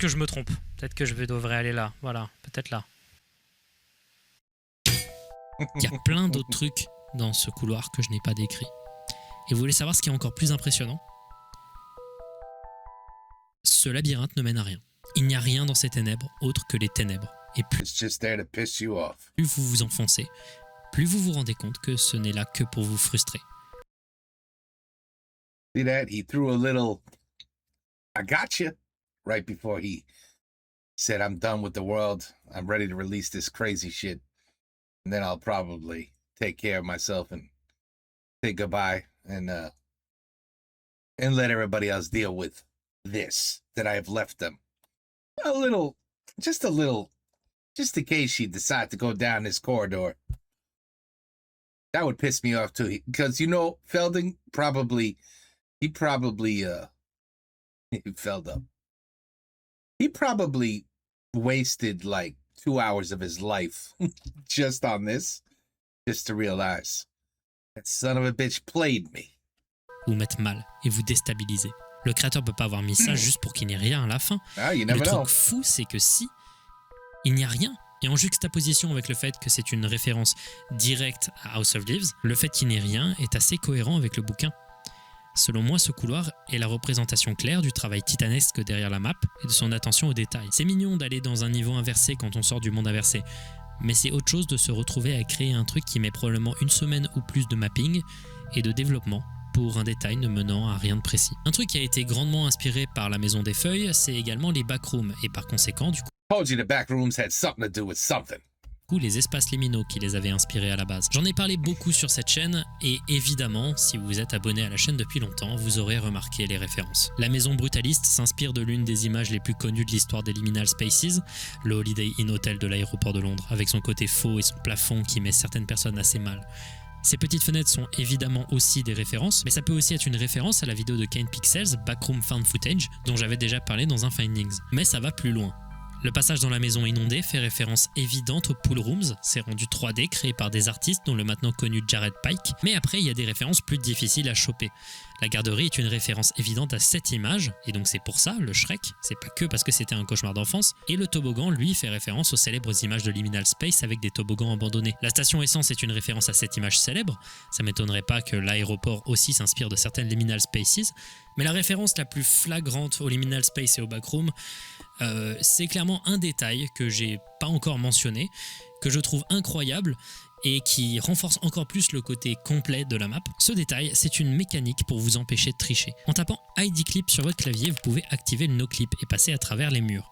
je me trompe? Peut-être que je devrais aller là. Voilà, peut-être là. Il y a plein d'autres trucs dans ce couloir que je n'ai pas décrit. Et vous voulez savoir ce qui est encore plus impressionnant? ce labyrinthe ne mène à rien. Il n'y a rien dans ces ténèbres autre que les ténèbres. Et plus vous vous enfoncez, plus vous vous rendez compte que ce n'est là que pour vous frustrer. See that? He threw a little, I gotcha, right before he said, I'm done with the world. I'm ready to release this crazy shit. And then I'll probably take care of myself and say goodbye and let everybody else deal with this that I have left them. Just in case she decides to go down this corridor. That would piss me off too. Because, you know, Felding probably wasted like 2 hours of his life just on this, just to realize that son of a bitch played me. Vous mettre mal et vous déstabiliser. Le créateur peut pas avoir mis ça juste pour qu'il n'y ait rien à la fin. Le truc fou, c'est que si il n'y a rien, et en juxtaposition avec le fait que c'est une référence directe à House of Leaves, le fait qu'il n'y ait rien est assez cohérent avec le bouquin. Selon moi, ce couloir est la représentation claire du travail titanesque derrière la map et de son attention aux détails. C'est mignon d'aller dans un niveau inversé quand on sort du monde inversé, mais c'est autre chose de se retrouver à créer un truc qui met probablement 1 semaine ou plus de mapping et de développement pour un détail ne menant à rien de précis. Un truc qui a été grandement inspiré par la Maison des Feuilles, c'est également les backrooms et par conséquent, du coup, les espaces liminaux qui les avaient inspirés à la base. J'en ai parlé beaucoup sur cette chaîne et évidemment, si vous êtes abonné à la chaîne depuis longtemps, vous aurez remarqué les références. La Maison Brutaliste s'inspire de l'une des images les plus connues de l'histoire des Liminal Spaces, le Holiday Inn Hotel de l'aéroport de Londres, avec son côté faux et son plafond qui met certaines personnes assez mal. Ces petites fenêtres sont évidemment aussi des références, mais ça peut aussi être une référence à la vidéo de Kane Pixels, Backroom Found Footage, dont j'avais déjà parlé dans un Findings. Mais ça va plus loin. Le passage dans la maison inondée fait référence évidente aux Pool Rooms, ces rendus 3D créés par des artistes dont le maintenant connu Jared Pike, mais après il y a des références plus difficiles à choper. La garderie est une référence évidente à cette image, et donc c'est pour ça, le Shrek, c'est pas que parce que c'était un cauchemar d'enfance, et le toboggan, lui, fait référence aux célèbres images de Liminal Space avec des toboggans abandonnés. La station essence est une référence à cette image célèbre, ça m'étonnerait pas que l'aéroport aussi s'inspire de certaines Liminal Spaces, mais la référence la plus flagrante au Liminal Space et au Backroom, c'est clairement un détail que j'ai pas encore mentionné, que je trouve incroyable et qui renforce encore plus le côté complet de la map. Ce détail, c'est une mécanique pour vous empêcher de tricher. En tapant ID Clip sur votre clavier, vous pouvez activer le no-clip et passer à travers les murs.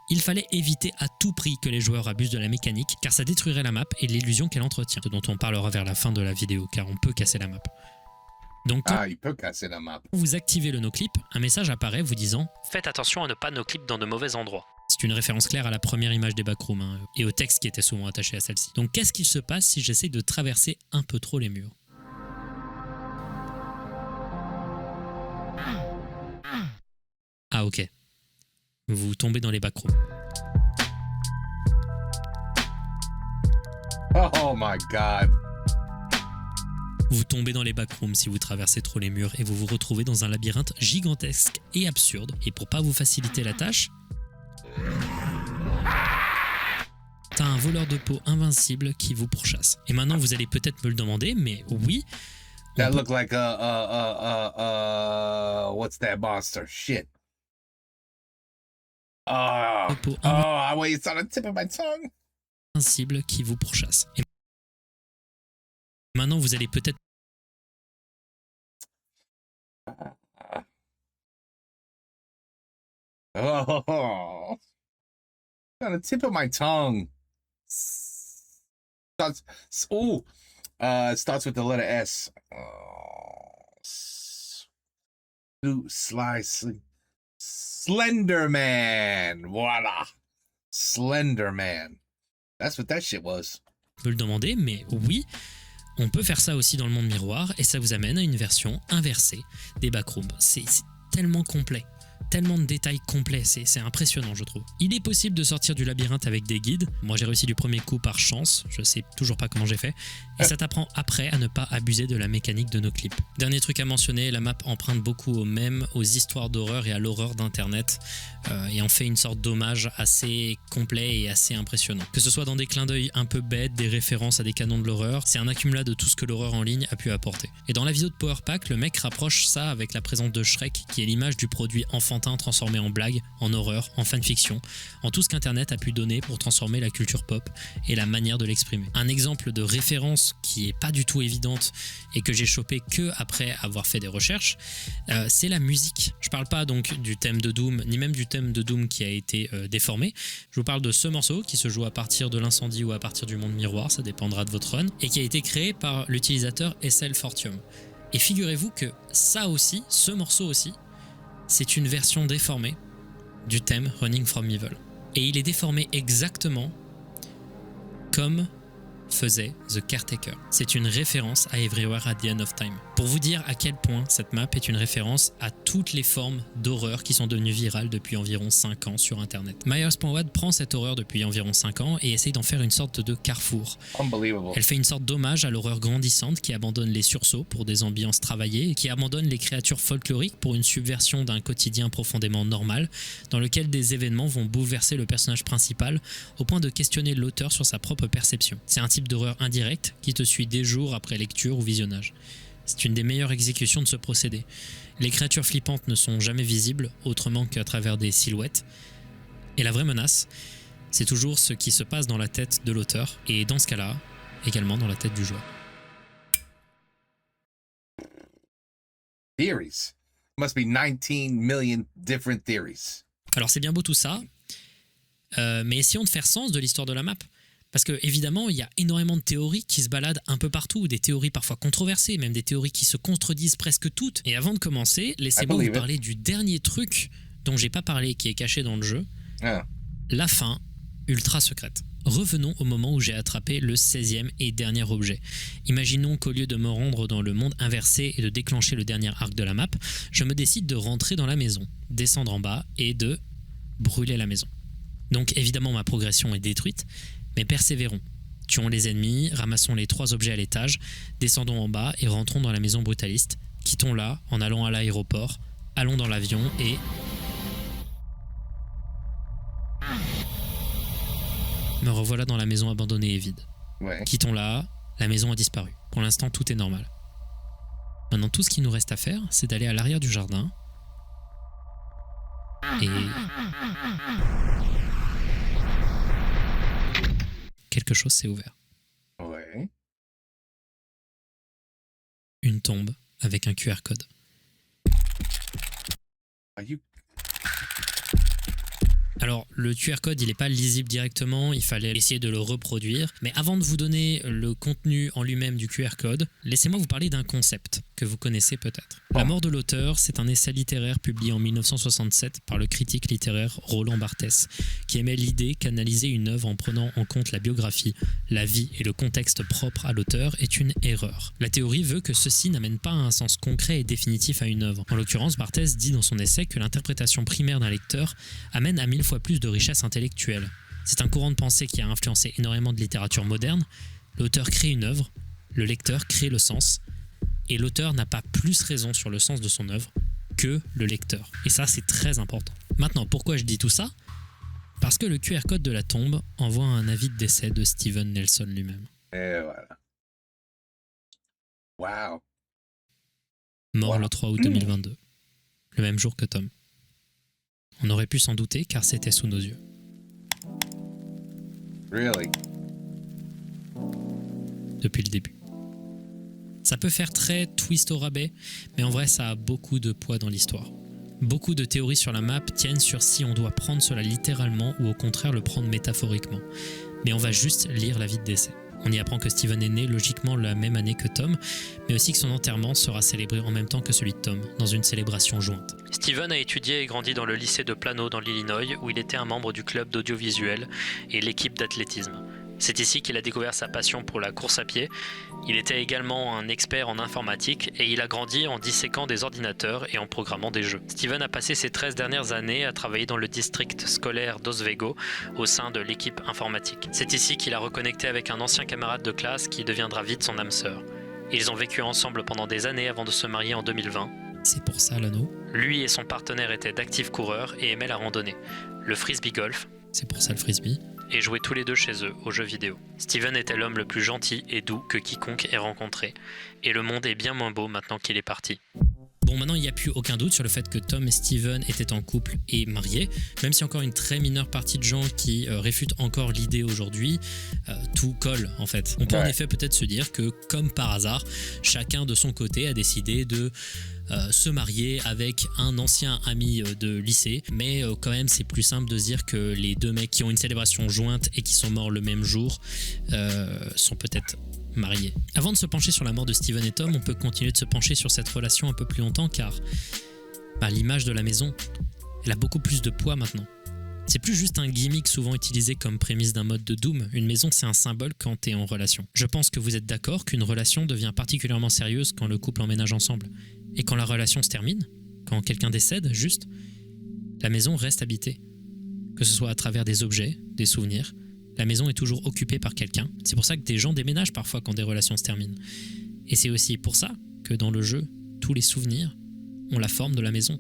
Il fallait éviter à tout prix que les joueurs abusent de la mécanique, car ça détruirait la map et l'illusion qu'elle entretient, ce dont on parlera vers la fin de la vidéo, car on peut casser la map. Donc, quand il peut casser la map. Vous activez le no-clip, un message apparaît vous disant « Faites attention à ne pas no-clip dans de mauvais endroits ». C'est une référence claire à la première image des backrooms et au texte qui était souvent attaché à celle-ci. Donc qu'est-ce qu'il se passe si j'essaye de traverser un peu trop les murs? Ah ok. Vous tombez dans les backrooms. Oh my god. Vous tombez dans les backrooms si vous traversez trop les murs et vous vous retrouvez dans un labyrinthe gigantesque et absurde. Et pour pas vous faciliter la tâche, t'as un voleur de peau invincible qui vous pourchasse. Et maintenant vous allez peut-être me le demander, mais oui. That look like what's that monster? Shit. Wait, it's on the tip of my tongue. Invincible qui vous pourchasse. Et maintenant vous allez peut-être. Oh, on the tip of my tongue. It starts with the letter S. Slender Man. Voila. Slender Man. That's what that shit was. Je peux le demander, mais oui, on peut faire ça aussi dans le monde miroir et ça vous amène à une version inversée des backrooms. C'est tellement complet. Tellement de détails complets, c'est impressionnant je trouve. Il est possible de sortir du labyrinthe avec des guides. Moi j'ai réussi du premier coup par chance, je sais toujours pas comment j'ai fait. Et ça t'apprend après à ne pas abuser de la mécanique de nos clips. Dernier truc à mentionner, la map emprunte beaucoup aux mèmes, aux histoires d'horreur et à l'horreur d'internet. Et en fait une sorte d'hommage assez complet et assez impressionnant. Que ce soit dans des clins d'œil un peu bêtes, des références à des canons de l'horreur, c'est un accumulat de tout ce que l'horreur en ligne a pu apporter. Et dans la vidéo de Power Pack, le mec rapproche ça avec la présence de Shrek, qui est l'image du produit enfantin enfantin transformé en blague, en horreur, en fanfiction, en tout ce qu'Internet a pu donner pour transformer la culture pop et la manière de l'exprimer. Un exemple de référence qui est pas du tout évidente et que j'ai chopé que après avoir fait des recherches, c'est la musique. Je parle pas donc du thème de Doom, ni même du thème de Doom qui a été déformé. Je vous parle de ce morceau qui se joue à partir de l'incendie ou à partir du monde miroir, ça dépendra de votre run, et qui a été créé par l'utilisateur SL Fortium. Et figurez-vous que ça aussi, ce morceau aussi, c'est une version déformée du thème Running from Evil. Et il est déformé exactement comme faisait The Caretaker. C'est une référence à Everywhere at the End of Time. Pour vous dire à quel point cette map est une référence à toutes les formes d'horreur qui sont devenues virales depuis environ 5 ans sur Internet. Myers.wad prend cette horreur depuis environ 5 ans et essaye d'en faire une sorte de carrefour. Elle fait une sorte d'hommage à l'horreur grandissante qui abandonne les sursauts pour des ambiances travaillées et qui abandonne les créatures folkloriques pour une subversion d'un quotidien profondément normal dans lequel des événements vont bouleverser le personnage principal au point de questionner l'auteur sur sa propre perception. C'est un type d'horreur indirecte qui te suit des jours après lecture ou visionnage. C'est une des meilleures exécutions de ce procédé. Les créatures flippantes ne sont jamais visibles autrement qu'à travers des silhouettes. Et la vraie menace, c'est toujours ce qui se passe dans la tête de l'auteur et dans ce cas-là, également dans la tête du joueur. Theories. Must be 19 million different theories. Alors c'est bien beau tout ça, mais essayons de faire sens de l'histoire de la map. Parce que évidemment, il y a énormément de théories qui se baladent un peu partout, des théories parfois controversées, même des théories qui se contredisent presque toutes. Et avant de commencer, laissez-moi vous parler du dernier truc dont j'ai pas parlé, qui est caché dans le jeu. La fin ultra secrète. Revenons au moment où j'ai attrapé le 16e et dernier objet. Imaginons qu'au lieu de me rendre dans le monde inversé et de déclencher le dernier arc de la map, je me décide de rentrer dans la maison, descendre en bas et de brûler la maison. Donc évidemment ma progression est détruite, mais persévérons. Tuons les ennemis, ramassons les 3 objets à l'étage, descendons en bas et rentrons dans la maison brutaliste. Quittons-la en allant à l'aéroport, allons dans l'avion et... me revoilà dans la maison abandonnée et vide. Ouais. Quittons-la, la maison a disparu. Pour l'instant, tout est normal. Maintenant, tout ce qu'il nous reste à faire, c'est d'aller à l'arrière du jardin et... quelque chose s'est ouvert. Ouais. Une tombe avec un QR code. Alors, le QR code, il n'est pas lisible directement, il fallait essayer de le reproduire. Mais avant de vous donner le contenu en lui-même du QR code, laissez-moi vous parler d'un concept que vous connaissez peut-être. La mort de l'auteur, c'est un essai littéraire publié en 1967 par le critique littéraire Roland Barthes, qui émet l'idée qu'analyser une œuvre en prenant en compte la biographie, la vie et le contexte propre à l'auteur est une erreur. La théorie veut que ceci n'amène pas un sens concret et définitif à une œuvre. En l'occurrence, Barthes dit dans son essai que l'interprétation primaire d'un lecteur amène à 1000 fois plus de richesse intellectuelle. C'est un courant de pensée qui a influencé énormément de littérature moderne. L'auteur crée une œuvre, le lecteur crée le sens, et l'auteur n'a pas plus raison sur le sens de son œuvre que le lecteur. Et ça, c'est très important. Maintenant, pourquoi je dis tout ça ? Parce que le QR code de la tombe envoie un avis de décès de Steven Nelson lui-même. Et voilà. Wow. Mort le 3 août 2022, le même jour que Tom. On aurait pu s'en douter car c'était sous nos yeux. Really? Depuis le début. Ça peut faire très twist au rabais, mais en vrai ça a beaucoup de poids dans l'histoire. Beaucoup de théories sur la map tiennent sur si on doit prendre cela littéralement ou au contraire le prendre métaphoriquement. Mais on va juste lire l'avis de décès. On y apprend que Steven est né logiquement la même année que Tom, mais aussi que son enterrement sera célébré en même temps que celui de Tom, dans une célébration jointe. Steven a étudié et grandi dans le lycée de Plano dans l'Illinois, où il était un membre du club d'audiovisuel et l'équipe d'athlétisme. C'est ici qu'il a découvert sa passion pour la course à pied. Il était également un expert en informatique et il a grandi en disséquant des ordinateurs et en programmant des jeux. Steven a passé ses 13 dernières années à travailler dans le district scolaire d'Oswego au sein de l'équipe informatique. C'est ici qu'il a reconnecté avec un ancien camarade de classe qui deviendra vite son âme sœur. Ils ont vécu ensemble pendant des années avant de se marier en 2020. C'est pour ça l'anneau. Lui et son partenaire étaient d'actifs coureurs et aimaient la randonnée. Le frisbee golf. C'est pour ça le frisbee. Et jouaient tous les deux chez eux aux jeux vidéo. Steven était l'homme le plus gentil et doux que quiconque ait rencontré. Et le monde est bien moins beau maintenant qu'il est parti. Bon, maintenant, il n'y a plus aucun doute sur le fait que Tom et Steven étaient en couple et mariés, même si encore une très mineure partie de gens qui réfutent encore l'idée aujourd'hui, tout colle en fait. On peut en effet peut-être se dire que, comme par hasard, chacun de son côté a décidé de se marier avec un ancien ami de lycée, mais quand même c'est plus simple de se dire que les deux mecs qui ont une célébration jointe et qui sont morts le même jour sont peut-être mariés. Avant de se pencher sur la mort de Steven et Tom, on peut continuer de se pencher sur cette relation un peu plus longtemps car l'image de la maison, elle a beaucoup plus de poids maintenant. C'est plus juste un gimmick souvent utilisé comme prémisse d'un mode de Doom. Une maison, c'est un symbole quand t'es en relation. Je pense que vous êtes d'accord qu'une relation devient particulièrement sérieuse quand le couple emménage ensemble. Et quand la relation se termine, quand quelqu'un décède, juste, la maison reste habitée. Que ce soit à travers des objets, des souvenirs, la maison est toujours occupée par quelqu'un. C'est pour ça que des gens déménagent parfois quand des relations se terminent. Et c'est aussi pour ça que dans le jeu, tous les souvenirs ont la forme de la maison.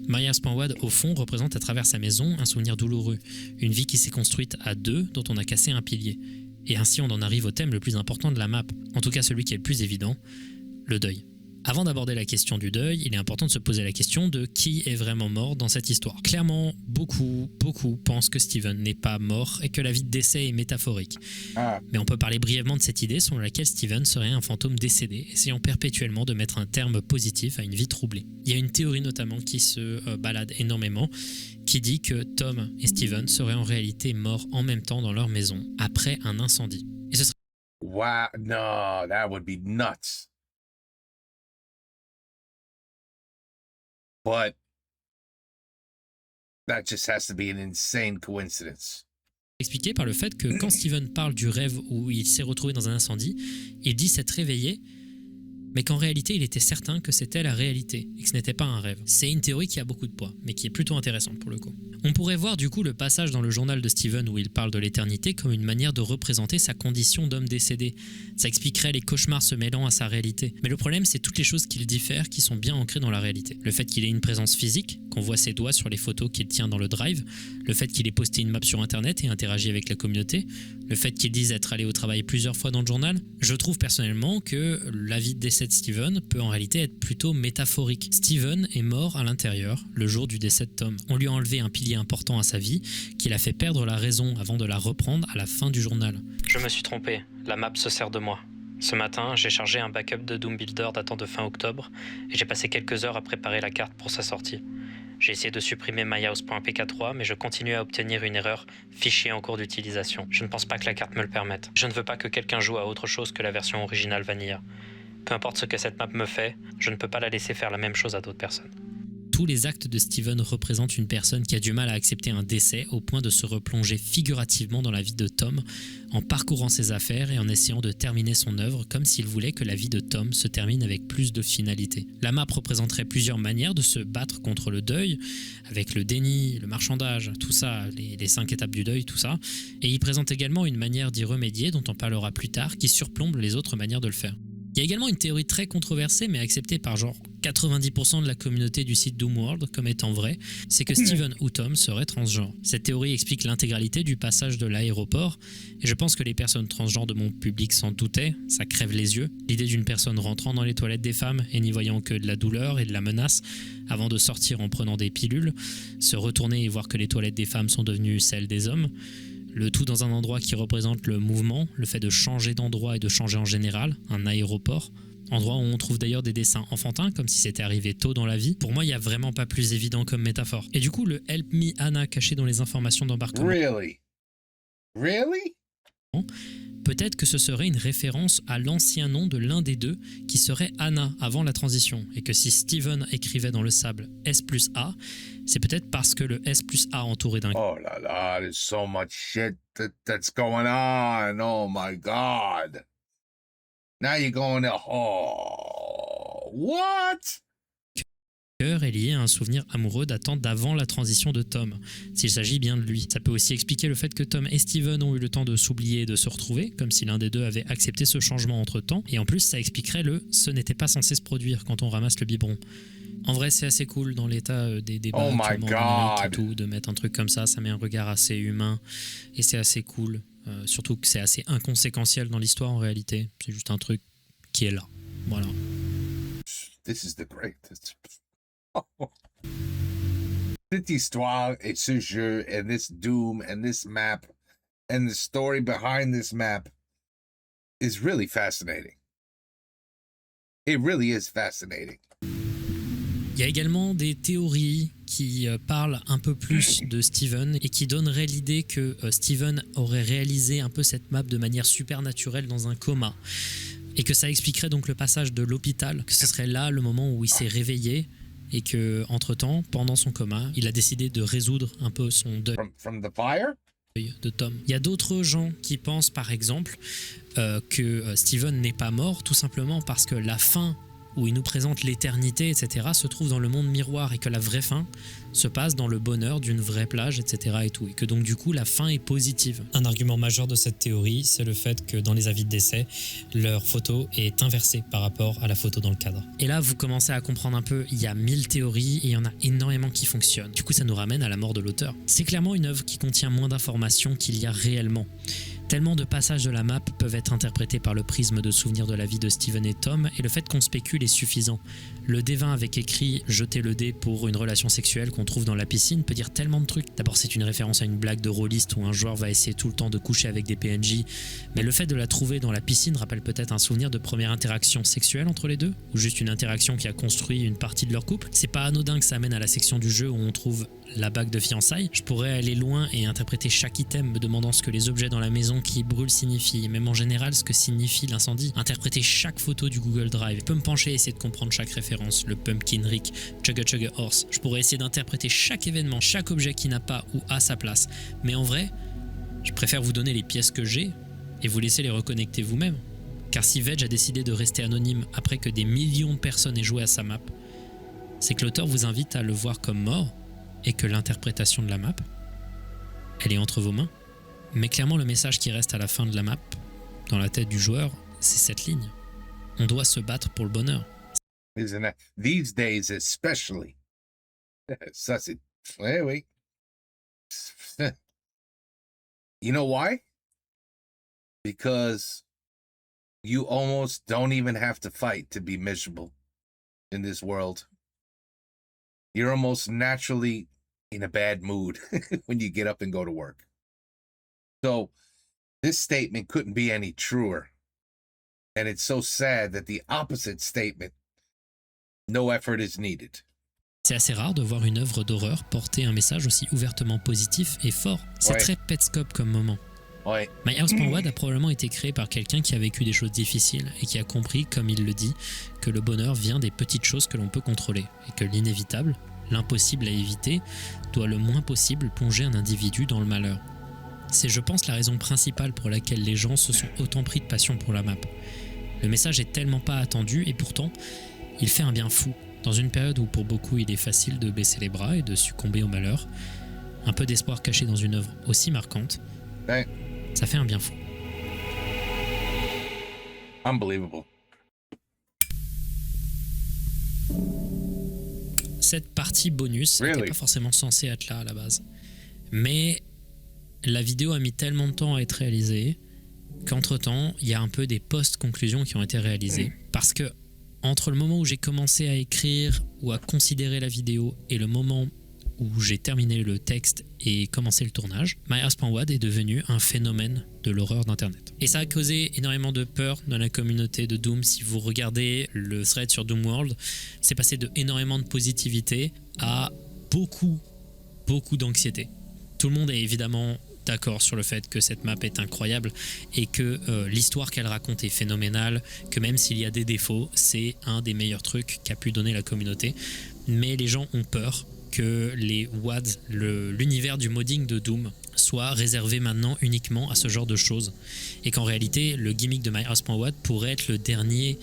Myers-Pointwad, au fond, représente à travers sa maison un souvenir douloureux, une vie qui s'est construite à deux, dont on a cassé un pilier. Et ainsi on en arrive au thème le plus important de la map, en tout cas celui qui est le plus évident, le deuil. Avant d'aborder la question du deuil, il est important de se poser la question de qui est vraiment mort dans cette histoire. Clairement, beaucoup pensent que Steven n'est pas mort et que la vie de décès est métaphorique. Mais on peut parler brièvement de cette idée selon laquelle Steven serait un fantôme décédé, essayant perpétuellement de mettre un terme positif à une vie troublée. Il y a une théorie notamment qui se balade énormément, qui dit que Tom et Steven seraient en réalité morts en même temps dans leur maison, après un incendie. Et ce serait... Wow, no, that would be nuts. But that just has to be an insane coincidence. Expliqué par le fait que quand Steven parle du rêve où il s'est retrouvé dans un incendie, il dit s'être réveillé, mais qu'en réalité il était certain que c'était la réalité et que ce n'était pas un rêve. C'est une théorie qui a beaucoup de poids, mais qui est plutôt intéressante pour le coup. On pourrait voir du coup le passage dans le journal de Steven où il parle de l'éternité comme une manière de représenter sa condition d'homme décédé. Ça expliquerait les cauchemars se mêlant à sa réalité. Mais le problème, c'est toutes les choses qu'il diffère qui sont bien ancrées dans la réalité. Le fait qu'il ait une présence physique, qu'on voit ses doigts sur les photos qu'il tient dans le drive, le fait qu'il ait posté une map sur internet et interagi avec la communauté, le fait qu'il dise être allé au travail plusieurs fois dans le journal. Je trouve personnellement que la vie de décès de Steven peut en réalité être plutôt métaphorique. Steven est mort à l'intérieur le jour du décès de Tom. On lui a enlevé un pilier important à sa vie qui l'a fait perdre la raison avant de la reprendre à la fin du journal. Je me suis trompé, la map se sert de moi. Ce matin, j'ai chargé un backup de Doom Builder datant de fin octobre et j'ai passé quelques heures à préparer la carte pour sa sortie. J'ai essayé de supprimer myhouse.pk3, mais je continue à obtenir une erreur fichier en cours d'utilisation. Je ne pense pas que la carte me le permette. Je ne veux pas que quelqu'un joue à autre chose que la version originale Vanilla. Peu importe ce que cette map me fait, je ne peux pas la laisser faire la même chose à d'autres personnes. Tous les actes de Steven représentent une personne qui a du mal à accepter un décès au point de se replonger figurativement dans la vie de Tom en parcourant ses affaires et en essayant de terminer son œuvre comme s'il voulait que la vie de Tom se termine avec plus de finalité. La map représenterait plusieurs manières de se battre contre le deuil, avec le déni, le marchandage, tout ça, les 5 étapes du deuil, tout ça. Et il présente également une manière d'y remédier dont on parlera plus tard qui surplombe les autres manières de le faire. Il y a également une théorie très controversée mais acceptée par genre 90% de la communauté du site Doomworld comme étant vraie, c'est que Steven ou Tom seraient transgenres. Cette théorie explique l'intégralité du passage de l'aéroport et je pense que les personnes transgenres de mon public s'en doutaient, ça crève les yeux. L'idée d'une personne rentrant dans les toilettes des femmes et n'y voyant que de la douleur et de la menace avant de sortir en prenant des pilules, se retourner et voir que les toilettes des femmes sont devenues celles des hommes. Le tout dans un endroit qui représente le mouvement, le fait de changer d'endroit et de changer en général, un aéroport. Endroit où on trouve d'ailleurs des dessins enfantins, comme si c'était arrivé tôt dans la vie. Pour moi, il n'y a vraiment pas plus évident comme métaphore. Et du coup, le « Help me Anna » caché dans les informations d'embarquement. Really? Peut-être que ce serait une référence à l'ancien nom de l'un des deux, qui serait Anna avant la transition, et que si Steven écrivait dans le sable S+A, c'est peut-être parce que le S+A entouré d'un... Oh là là, there's so much shit that's going on. Oh my God. Now you're going to... Oh, what? Cœur est lié à un souvenir amoureux datant d'avant la transition de Tom, s'il s'agit bien de lui. Ça peut aussi expliquer le fait que Tom et Steven ont eu le temps de s'oublier et de se retrouver, comme si l'un des deux avait accepté ce changement entre-temps, et en plus ça expliquerait le « ce n'était pas censé se produire quand on ramasse le biberon ». En vrai, c'est assez cool dans l'état des débats actuellement et tout, de mettre un truc comme ça met un regard assez humain, et c'est assez cool, surtout que c'est assez inconséquentiel dans l'histoire en réalité, c'est juste un truc qui est là, voilà. this is the greatest. Cette histoire et ce jeu and this Doom and this map and the story behind this map is really fascinating. It really is fascinating. Il y a également des théories qui parlent un peu plus de Steven et qui donneraient l'idée que Steven aurait réalisé un peu cette map de manière supernaturelle dans un coma. Et que ça expliquerait donc le passage de l'hôpital, que ce serait là le moment où il s'est réveillé et que, entre-temps, pendant son coma, il a décidé de résoudre un peu son deuil. From the fire? De Tom. Il y a d'autres gens qui pensent par exemple que Steven n'est pas mort tout simplement parce que la fin où il nous présente l'éternité, etc., se trouve dans le monde miroir et que la vraie fin se passe dans le bonheur d'une vraie plage, etc. et tout, et que donc du coup la fin est positive. Un argument majeur de cette théorie, c'est le fait que dans les avis de décès, leur photo est inversée par rapport à la photo dans le cadre. Et là, vous commencez à comprendre un peu, il y a 1000 théories et il y en a énormément qui fonctionnent. Du coup, ça nous ramène à la mort de l'auteur. C'est clairement une œuvre qui contient moins d'informations qu'il y a réellement. Tellement de passages de la map peuvent être interprétés par le prisme de souvenirs de la vie de Steven et Tom, et le fait qu'on spécule est suffisant. Le D20 avec écrit « Jetez le dé pour une relation sexuelle » qu'on trouve dans la piscine peut dire tellement de trucs. D'abord, c'est une référence à une blague de rôliste où un joueur va essayer tout le temps de coucher avec des PNJ, mais le fait de la trouver dans la piscine rappelle peut-être un souvenir de première interaction sexuelle entre les deux, ou juste une interaction qui a construit une partie de leur couple. C'est pas anodin que ça amène à la section du jeu où on trouve la bague de fiançailles. Je pourrais aller loin et interpréter chaque item me demandant ce que les objets dans la maison qui brûlent signifient, et même en général ce que signifie l'incendie. Interpréter chaque photo du Google Drive. Je peux me pencher et essayer de comprendre chaque référence, le Pumpkin Rick, Chugga Chugga Horse. Je pourrais essayer d'interpréter chaque événement, chaque objet qui n'a pas ou a sa place. Mais en vrai, je préfère vous donner les pièces que j'ai et vous laisser les reconnecter vous-même. Car si Veg a décidé de rester anonyme après que des millions de personnes aient joué à sa map, c'est que l'auteur vous invite à le voir comme mort et que l'interprétation de la map, elle est entre vos mains. Mais clairement, le message qui reste à la fin de la map, dans la tête du joueur, c'est cette ligne. On doit se battre pour le bonheur. These days especially. Ça, c'est... Oui. You know why? Because you almost don't even have to fight to be miserable in this world. You're almost naturally in a bad mood when you get up and go to work. So this statement couldn't be any truer. And it's so sad that the opposite statement, no effort is needed. C'est assez rare de voir une œuvre d'horreur porter un message aussi ouvertement positif et fort. C'est très Petscope comme moment. Ouais. My House.wad a probablement été créé par quelqu'un qui a vécu des choses difficiles et qui a compris, comme il le dit, que le bonheur vient des petites choses que l'on peut contrôler et que l'inévitable, l'impossible à éviter, doit le moins possible plonger un individu dans le malheur. C'est, je pense, la raison principale pour laquelle les gens se sont autant pris de passion pour la map. Le message est tellement pas attendu et pourtant, il fait un bien fou. Dans une période où pour beaucoup il est facile de baisser les bras et de succomber au malheur, un peu d'espoir caché dans une œuvre aussi marquante, ça fait un bien fou. Unbelievable. Cette partie bonus n'était pas forcément censée être là à la base. Mais la vidéo a mis tellement de temps à être réalisée qu'entre-temps, il y a un peu des post-conclusions qui ont été réalisées. Parce que entre le moment où j'ai commencé à écrire ou à considérer la vidéo et le moment où j'ai terminé le texte et commencé le tournage, My House.wad est devenu un phénomène de l'horreur d'internet. Et ça a causé énormément de peur dans la communauté de Doom. Si vous regardez le thread sur Doom World, c'est passé de énormément de positivité à beaucoup d'anxiété. Tout le monde est évidemment d'accord sur le fait que cette map est incroyable et que l'histoire qu'elle raconte est phénoménale, que même s'il y a des défauts, c'est un des meilleurs trucs qu'a pu donner la communauté. Mais les gens ont peur que les WADs, l'univers du modding de Doom, soit réservé maintenant uniquement à ce genre de choses. Et qu'en réalité, le gimmick de My House.wad pourrait être le dernier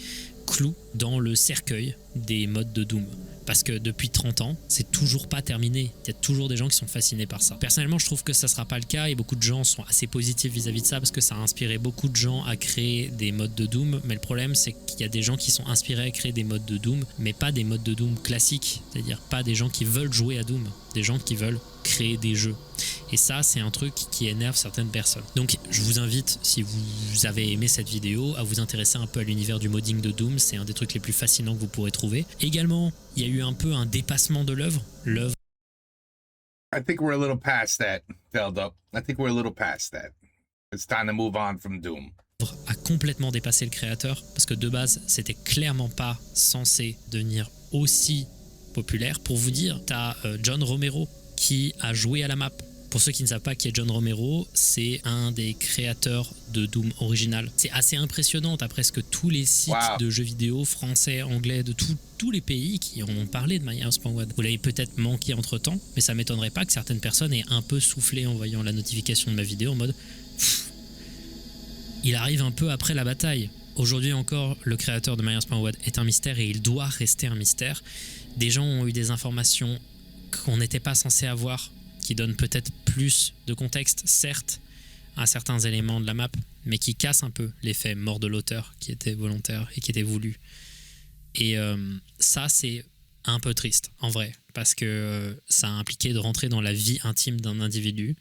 clou dans le cercueil des mods de Doom. Parce que depuis 30 ans, c'est toujours pas terminé. Il y a toujours des gens qui sont fascinés par ça. Personnellement, je trouve que ça sera pas le cas et beaucoup de gens sont assez positifs vis-à-vis de ça parce que ça a inspiré beaucoup de gens à créer des mods de Doom. Mais le problème, c'est qu'il y a des gens qui sont inspirés à créer des mods de Doom, mais pas des mods de Doom classiques. C'est-à-dire pas des gens qui veulent jouer à Doom. des gens qui veulent créer des jeux. Et ça, c'est un truc qui énerve certaines personnes. Donc, je vous invite, si vous avez aimé cette vidéo, à vous intéresser un peu à l'univers du modding de Doom. C'est un des trucs les plus fascinants que vous pourrez trouver. Également, il y a eu un peu un dépassement de l'œuvre. I think we're a little past that, Feldup. I think we're a little past that. It's time to move on from Doom. A complètement dépassé le créateur, parce que de base, c'était clairement pas censé devenir aussi populaire. Pour vous dire, t'as John Romero qui a joué à la map. Pour ceux qui ne savent pas qui est John Romero, c'est un des créateurs de Doom original. C'est assez impressionnant, t'as presque tous les sites de jeux vidéo français, anglais, de tous les pays qui ont parlé de Myers.Wad. Vous l'avez peut-être manqué entre temps, mais ça m'étonnerait pas que certaines personnes aient un peu soufflé en voyant la notification de ma vidéo en mode il arrive un peu après la bataille. Aujourd'hui encore, le créateur de Myers.Wad est un mystère et il doit rester un mystère. Des gens ont eu des informations qu'on n'était pas censé avoir, qui donnent peut-être plus de contexte, certes, à certains éléments de la map, mais qui cassent un peu l'effet mort de l'auteur, qui était volontaire et qui était voulu. Et ça, c'est un peu triste, en vrai, parce que ça a impliqué de rentrer dans la vie intime d'un individu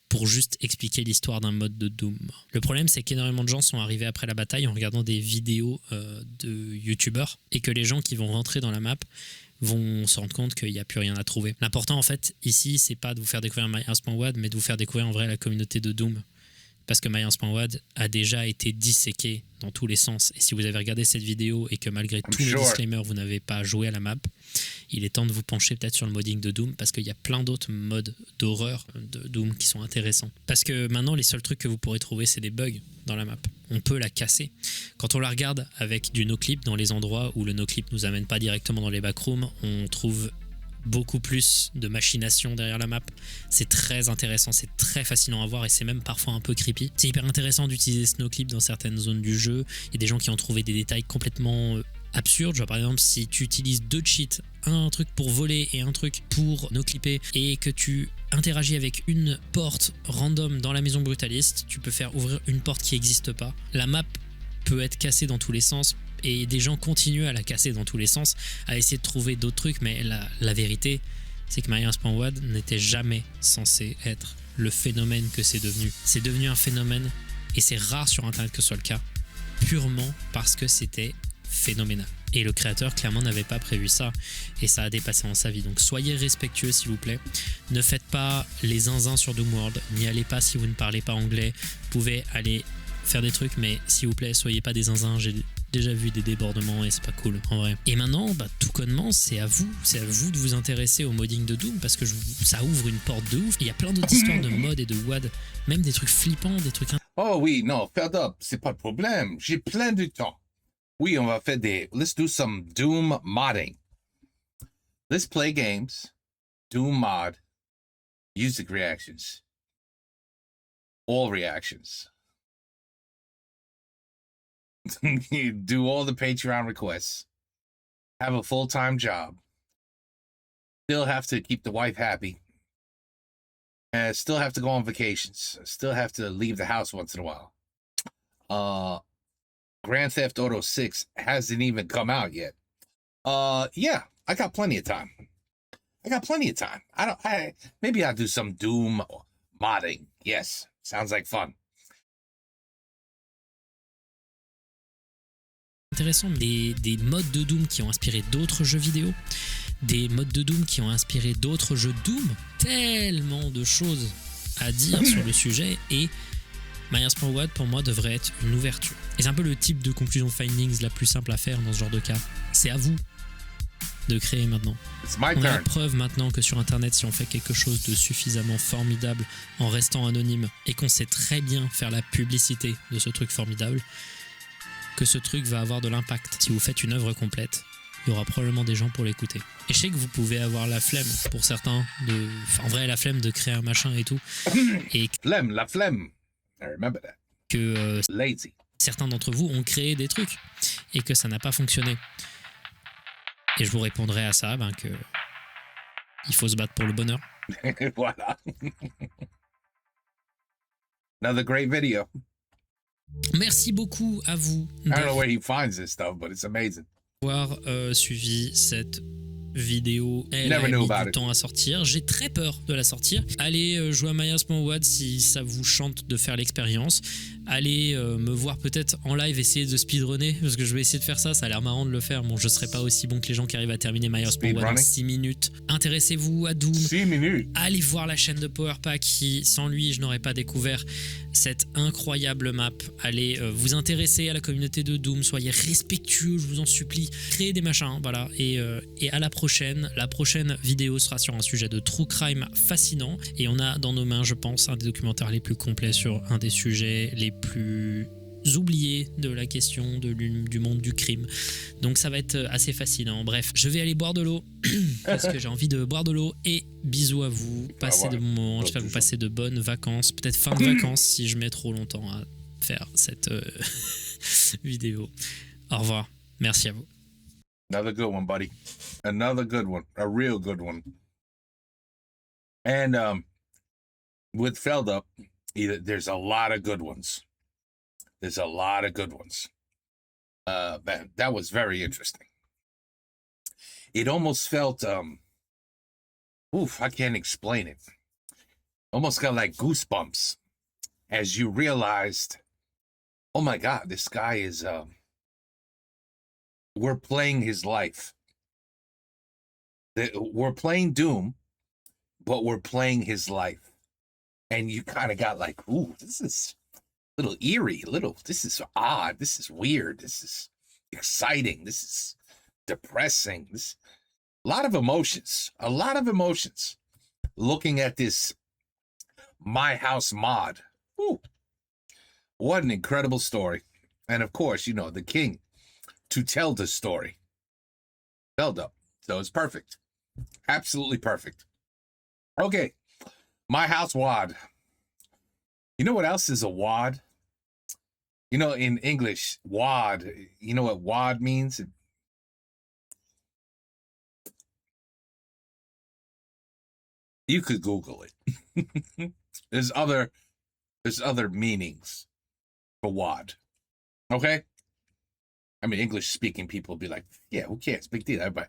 pour juste expliquer l'histoire d'un mode de Doom. Le problème, c'est qu'énormément de gens sont arrivés après la bataille en regardant des vidéos de youtubeurs, et que les gens qui vont rentrer dans la map vont se rendre compte qu'il n'y a plus rien à trouver. L'important, en fait, ici, c'est pas de vous faire découvrir Myers.Wad, mais de vous faire découvrir en vrai la communauté de Doom. Parce que Myers.Wad a déjà été disséqué dans tous les sens. Et si vous avez regardé cette vidéo et que malgré tous les disclaimers, vous n'avez pas joué à la map, il est temps de vous pencher peut-être sur le modding de Doom, parce qu'il y a plein d'autres modes d'horreur de Doom qui sont intéressants. Parce que maintenant, les seuls trucs que vous pourrez trouver, c'est des bugs dans la map. On peut la casser. Quand on la regarde avec du no-clip dans les endroits où le no-clip nous amène pas directement dans les backrooms, on trouve beaucoup plus de machination derrière la map. C'est très intéressant, c'est très fascinant à voir et c'est même parfois un peu creepy. C'est hyper intéressant d'utiliser ce no-clip dans certaines zones du jeu. Il y a des gens qui ont trouvé des détails complètement absurdes. Genre par exemple, si tu utilises deux cheats, un truc pour voler et un truc pour no-clipper, et que tu interagis avec une porte random dans la maison brutaliste, tu peux faire ouvrir une porte qui n'existe pas. La map peut être cassée dans tous les sens, et des gens continuent à la casser dans tous les sens, à essayer de trouver d'autres trucs, mais la vérité, c'est que Myers.Wad n'était jamais censé être le phénomène que c'est devenu. C'est devenu un phénomène, et c'est rare sur Internet que ce soit le cas, purement parce que c'était phénoménal. Et le créateur, clairement, n'avait pas prévu ça, et ça a dépassé en sa vie. Donc soyez respectueux, s'il vous plaît. Ne faites pas les zinzins sur Doomworld, n'y allez pas si vous ne parlez pas anglais. Vous pouvez aller faire des trucs, mais s'il vous plaît, soyez pas des zinzins. J'ai déjà vu des débordements et c'est pas cool en vrai. Et maintenant, tout connement, c'est à vous de vous intéresser au modding de Doom, parce que ça ouvre une porte de ouf. Il y a plein d'autres histoires de mod et de WAD, même des trucs flippants, des trucs... Oh oui, non, Feldup, c'est pas de problème. J'ai plein de temps. Oui, on va faire let's do some Doom modding. Let's play games, Doom mod, music reactions, all reactions. You do all the Patreon requests, have a full-time job, still have to keep the wife happy, and still have to go on vacations, still have to leave the house once in a while. Grand Theft Auto 6 hasn't even come out yet. Yeah, I got plenty of time. Maybe I'll do some Doom modding. Yes, sounds like fun. Intéressant, des modes de Doom qui ont inspiré d'autres jeux vidéo, des modes de Doom qui ont inspiré d'autres jeux Doom, tellement de choses à dire sur le sujet, et Myers.Wad pour moi devrait être une ouverture. Et c'est un peu le type de conclusion findings la plus simple à faire dans ce genre de cas. C'est à vous de créer maintenant. On a la preuve maintenant que sur internet, si on fait quelque chose de suffisamment formidable en restant anonyme, et qu'on sait très bien faire la publicité de ce truc formidable, que ce truc va avoir de l'impact. Si vous faites une œuvre complète, il y aura probablement des gens pour l'écouter. Et je sais que vous pouvez avoir la flemme, pour certains, en vrai la flemme de créer un machin et tout. Et la flemme. I remember that. Que lazy. Certains d'entre vous ont créé des trucs et que ça n'a pas fonctionné. Et je vous répondrai à ça que il faut se battre pour le bonheur. Voilà. Another great video. Merci beaucoup à vous. I don't know where he finds this stuff, but it's amazing. D'avoir suivi cette vidéo, elle a mis du temps à sortir. J'ai très peur de la sortir. Allez jouer à myhouse.wad si ça vous chante de faire l'expérience. Allez me voir peut-être en live essayer de speedrunner, parce que je vais essayer de faire ça. Ça a l'air marrant de le faire. Bon, je serai pas aussi bon que les gens qui arrivent à terminer myhouse.wad en 6 minutes. Intéressez-vous à Doom. 6 minutes. Allez voir la chaîne de Powerpack qui, sans lui, je n'aurais pas découvert cette incroyable map. Allez vous intéresser à la communauté de Doom. Soyez respectueux, je vous en supplie. Créez des machins, voilà. Et à la prochaine. La prochaine vidéo sera sur un sujet de true crime fascinant. Et on a dans nos mains, je pense, un des documentaires les plus complets sur un des sujets les plus oubliés de la question du monde du crime. Donc ça va être assez fascinant. Bref, je vais aller boire de l'eau parce que j'ai envie de boire de l'eau. Et bisous à vous. Passez de bons moments. J'espère que vous passez de bonnes vacances. Peut-être fin de vacances si je mets trop longtemps à faire cette vidéo. Au revoir. Merci à vous. Another good one, buddy. Another good one. A real good one. And with Feldup, there's a lot of good ones. There's a lot of good ones. That was very interesting. It almost felt, I can't explain it. Almost got like goosebumps as you realized, oh my God, this guy is, we're playing his life. We're playing Doom, but we're playing his life. And you kind of got like, ooh, this is a little eerie, this is odd, this is weird, this is exciting, this is depressing. A lot of emotions looking at this My House mod. Ooh, what an incredible story. And of course, you know, the king to tell the story. Feldup. So it's perfect. Absolutely perfect. Okay. My House WAD. You know what else is a WAD? You know, in English, WAD, you know what WAD means? You could Google it. There's other meanings for WAD. Okay? I mean, English-speaking people will be like, yeah, who cares? Big deal, everybody.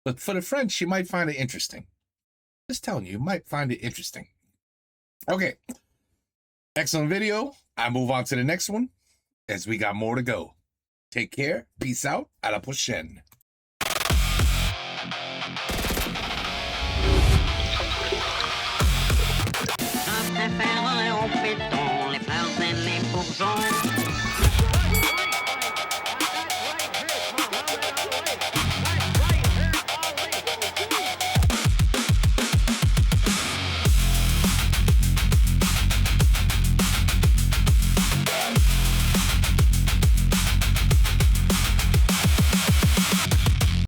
But for the French, you might find it interesting. Just telling you might find it interesting. Okay. Excellent video. I move on to the next one as we got more to go. Take care. Peace out. À la prochaine.